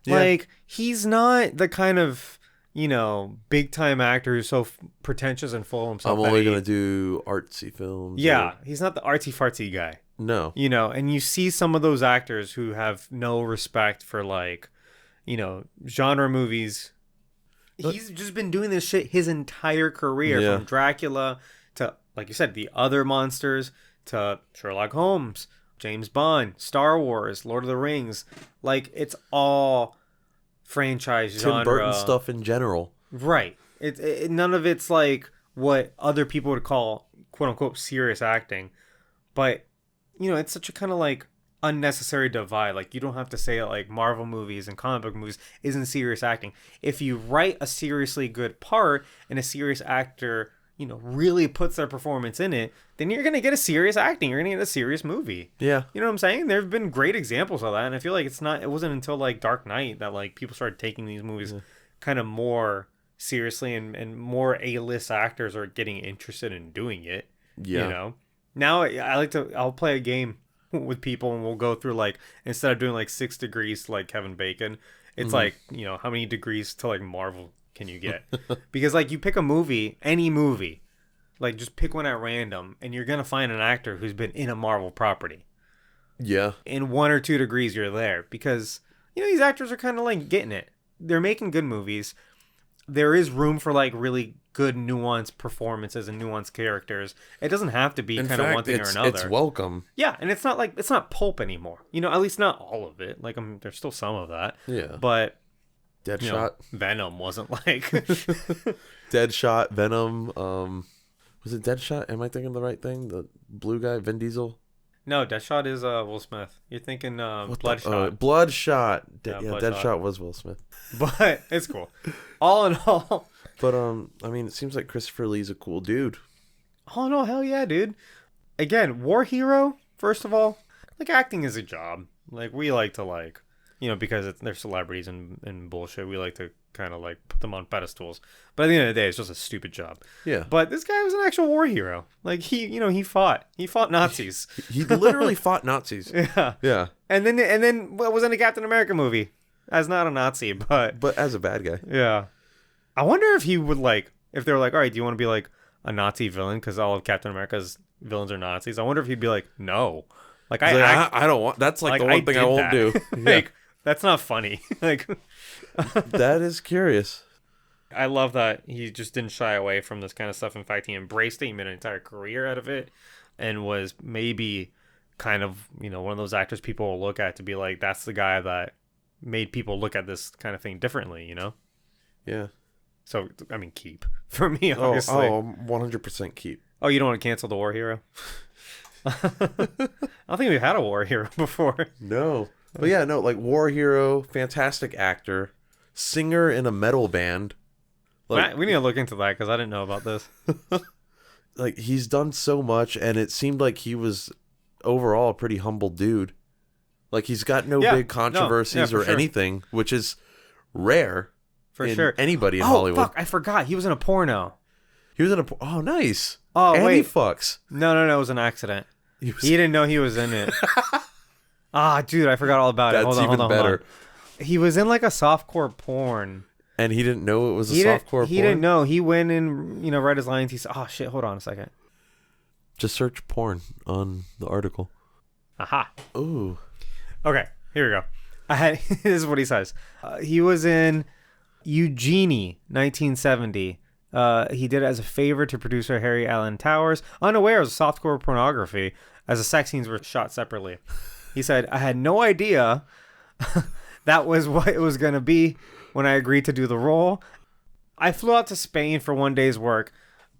Yeah. Like, he's not the kind of, big time actor who's so pretentious and full of himself. I'm only gonna do artsy films. Yeah, or- he's not the artsy fartsy guy. No. And you see some of those actors who have no respect for like, genre movies. He's just been doing this shit his entire career, Yeah. from Dracula to, like you said, the other monsters, to Sherlock Holmes, James Bond, Star Wars, Lord of the Rings. Like, it's all franchise genre. Tim Burton stuff in general. Right. None of it's like what other people would call quote unquote serious acting. But, it's such a kind of like unnecessary divide. Like, you don't have to say it like Marvel movies and comic book movies isn't serious acting. If you write a seriously good part and a serious actor, really puts their performance in it, then you're going to get a serious acting. You're going to get a serious movie. Yeah. You know what I'm saying? There have been great examples of that. And I feel like it wasn't until like Dark Knight that like people started taking these movies kind of more seriously, and more A-list actors are getting interested in doing it. Yeah. Now I'll play a game with people, and we'll go through like, instead of doing like 6 degrees like Kevin Bacon, it's like, how many degrees to like Marvel can you get? Because like, you pick a movie, any movie, like just pick one at random, and you're gonna find an actor who's been in a Marvel property. Yeah. In 1 or 2 degrees, you're there, because these actors are kind of like getting it. They're making good movies. There is room for like really good nuanced performances and nuanced characters. It doesn't have to be kind of one thing or another. It's welcome. Yeah, and it's not pulp anymore. At least not all of it. Like, there's still some of that. Yeah. But Deadshot. Venom wasn't like Deadshot, Venom. Was it Deadshot? Am I thinking the right thing? The blue guy, Vin Diesel? No, Deadshot is Will Smith. You're thinking Bloodshot. Bloodshot. Yeah, Bloodshot. Bloodshot. Deadshot was Will Smith. But it's cool. All in all. But I mean, it seems like Christopher Lee's a cool dude. Oh no, hell yeah, dude. Again, war hero, first of all. Like, acting is a job. Like, we like to like, because they're celebrities and bullshit, we like to kind of like put them on pedestals. But at the end of the day, it's just a stupid job. Yeah. But this guy was an actual war hero. Like, he fought Nazis. He literally fought Nazis. Yeah. Yeah. And then was in a Captain America movie as not a Nazi, but as a bad guy. yeah. I wonder if he would like, if they were like, all right, do you want to be like a Nazi villain? Because all of Captain America's villains are Nazis. I wonder if he'd be like, no. Like, I don't want. That's like the one thing I won't do. Like, that's not funny. Like, that is curious. I love that he just didn't shy away from this kind of stuff. In fact, he embraced it. He made an entire career out of it, and was maybe kind of, one of those actors people will look at to be like, that's the guy that made people look at this kind of thing differently, Yeah. So, I mean, keep. For me, obviously. 100% keep. Oh, you don't want to cancel the war hero? I don't think we've had a war hero before. No. But yeah, no, like war hero, fantastic actor, singer in a metal band. Like, we need to look into that because I didn't know about this. Like, he's done so much, and it seemed like he was overall a pretty humble dude. Like, he's got no big controversies or anything, which is rare for in anybody in oh, Hollywood. Fuck, I forgot. He was in a porno. He was in a... Oh, nice. Oh, and wait. he fucks. No, it was an accident. He didn't know he was in it. Dude, I forgot all about it. Hold on, better. He was in like a softcore porn. And he didn't know it was a softcore porn? He didn't know. He went and, read his lines. He said, oh, shit, hold on a second. Just search porn on the article. Aha. Ooh. Okay, here we go. This is what he says. He was in Eugenie, 1970. He did it as a favor to producer Harry Allen Towers, unaware of softcore pornography, as the sex scenes were shot separately. He said, I had no idea that was what it was going to be when I agreed to do the role. I flew out to Spain for one day's work,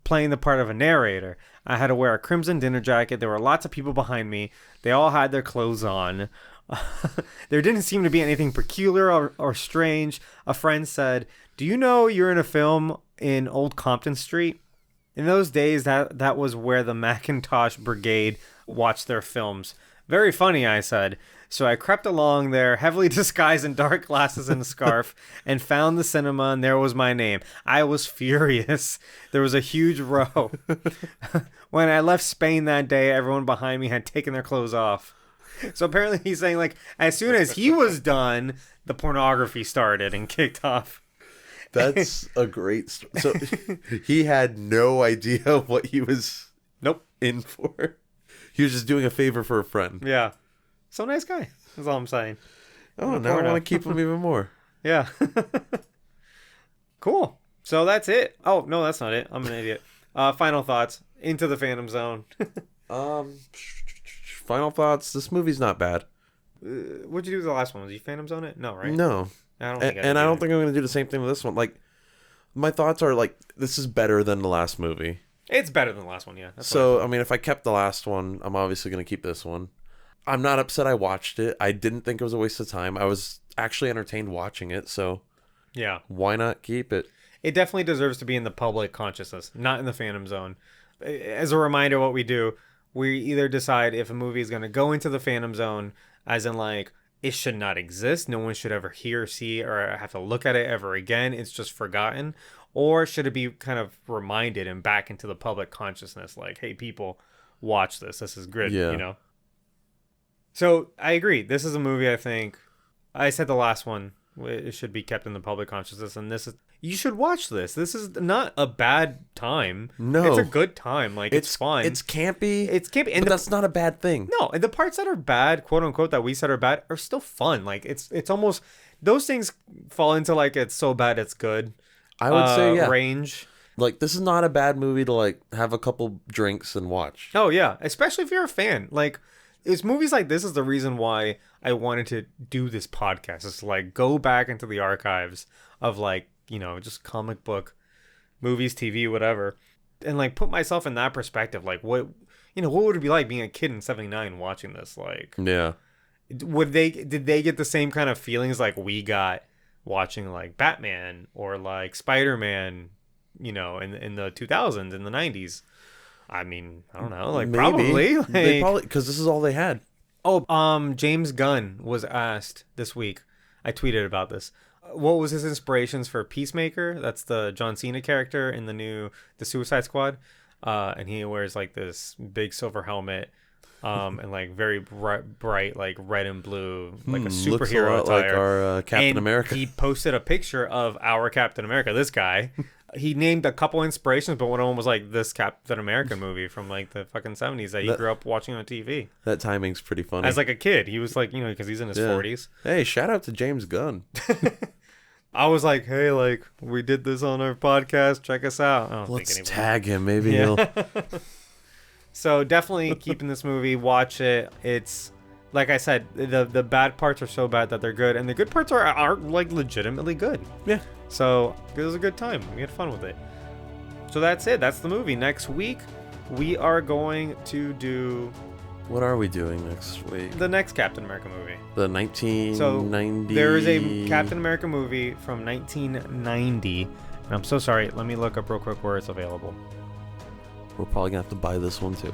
playing the part of a narrator. I had to wear a crimson dinner jacket. There were lots of people behind me. They all had their clothes on. There didn't seem to be anything peculiar or strange. A friend said, do you know you're in a film in Old Compton Street? In those days, that was where the Macintosh Brigade watched their films. Very funny, I said. So I crept along there, heavily disguised in dark glasses and a scarf, and found the cinema, and there was my name. I was furious. There was a huge row. When I left Spain that day, everyone behind me had taken their clothes off. So apparently he's saying, like, as soon as he was done, the pornography started and kicked off. That's a great story. So he had no idea what he was Nope. in for. He was just doing a favor for a friend. Yeah. So nice guy. That's all I'm saying. Oh, now I want to keep him even more. Yeah. Cool. So that's it. Oh, no, that's not it. I'm an idiot. Final thoughts. Into the Phantom Zone. Final thoughts. This movie's not bad. What'd you do with the last one? Was you Phantom Zone it? No, right? No. I don't think I don't think I'm going to do the same thing with this one. Like, my thoughts are like, this is better than the last movie. It's better than the last one, yeah. So, I mean, if I kept the last one, I'm obviously going to keep this one. I'm not upset I watched it. I didn't think it was a waste of time. I was actually entertained watching it, so yeah, why not keep it? It definitely deserves to be in the public consciousness, not in the Phantom Zone. As a reminder, what we do, we either decide if a movie is going to go into the Phantom Zone, as in, like, it should not exist. No one should ever hear, see, or have to look at it ever again. It's just forgotten. Or should it be kind of reminded and back into the public consciousness? Like, hey, people, watch this. This is good, Yeah. you know? So, I agree. This is a movie, I think. I said the last one. It should be kept in the public consciousness. And this is... You should watch this. This is not a bad time. No. It's a good time. Like, it's fun. It's campy. It's campy. And but that's not a bad thing. No, and the parts that are bad, quote unquote, that we said are bad, are still fun. Like, it's almost... Those things fall into, like, it's so bad it's good. I would say, yeah. Range. Like, this is not a bad movie to, like, have a couple drinks and watch. Oh, yeah. Especially if you're a fan. Like, it's movies like this is the reason why I wanted to do this podcast. It's to, like, go back into the archives of, like, you know, just comic book movies, TV, whatever, and, like, put myself in that perspective. Like, what would it be like being a kid in 79 watching this? Like, yeah. did they get the same kind of feelings like we got watching, like, Batman or, like, Spider-Man, you know, in the 2000s, in the 90s? I mean, I don't know, like, Maybe. probably. Like, They probably, because this is all they had. Oh, James Gunn was asked this week. I tweeted about this. What was his inspirations for Peacemaker? That's the John Cena character in the Suicide Squad. And he wears, like, this big silver helmet, and, like, very bright, like, red and blue, like a superhero looks a lot attire. like our Captain America. He posted a picture of our Captain America. This guy. He named a couple inspirations, but one of them was, like, this Captain America movie from, like, the fucking 70s that he grew up watching on TV. That timing's pretty funny. As, like, a kid. He was, like, you know, because he's in his 40s. Hey, shout out to James Gunn. I was like, hey, like, we did this on our podcast. Check us out. Let's tag him. Maybe he'll... So definitely keeping this movie. Watch it. It's, like I said, the bad parts are so bad that they're good. And the good parts are like, legitimately good. Yeah. So it was a good time. We had fun with it. So that's it. That's the movie. Next week, we are going to do... What are we doing next week? The next Captain America movie. The 1990... So there is a Captain America movie from 1990. And I'm so sorry. Let me look up real quick where it's available. We're probably going to have to buy this one, too.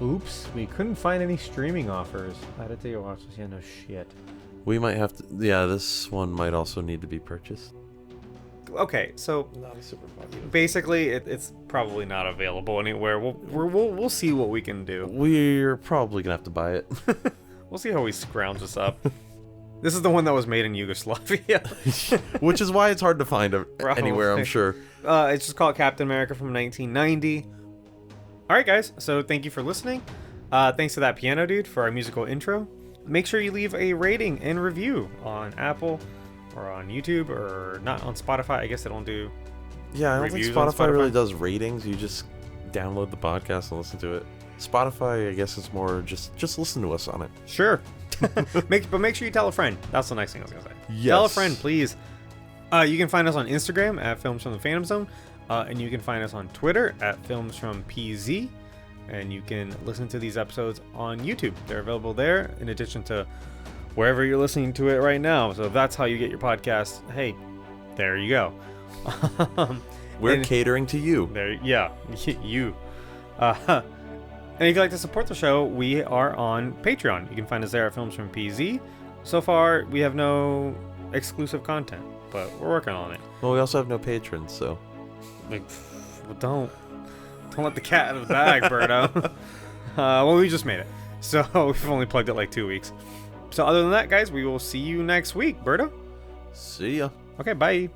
Oops. We couldn't find any streaming offers. How did they watch this? Yeah, no shit. We might have to... Yeah, this one might also need to be purchased. Okay, so Not a super popular. basically, it's probably not available anywhere. We'll see what we can do. We're probably going to have to buy it. We'll see how we scrounge this up. This is the one that was made in Yugoslavia. Which is why it's hard to find anywhere, I'm sure. It's just called Captain America from 1990. All right, guys. So thank you for listening. Thanks to that piano dude for our musical intro. Make sure you leave a rating and review on Apple or on YouTube or not on Spotify. I guess they don't do. Yeah, I don't think reviews on Spotify really does ratings. You just download the podcast and listen to it. Spotify, I guess it's more just listen to us on it. Sure. But make sure you tell a friend. That's the next thing I was gonna say. Yes. Tell a friend, please. You can find us on Instagram at Films from the Phantom Zone, and you can find us on Twitter at Films from PZ, and you can listen to these episodes on YouTube. They're available there, in addition to wherever you're listening to it right now. So if that's how you get your podcast, hey, there you go. We're catering to you. There, yeah, you. And if you'd like to support the show, we are on Patreon. You can find us there at Films from PZ. So far, we have no exclusive content, but we're working on it. Well, we also have no patrons, so. Like, don't let the cat out of the bag, Berto. Well, we just made it, so we've only plugged it like 2 weeks. So other than that, guys, we will see you next week, Berto. See ya. Okay, bye.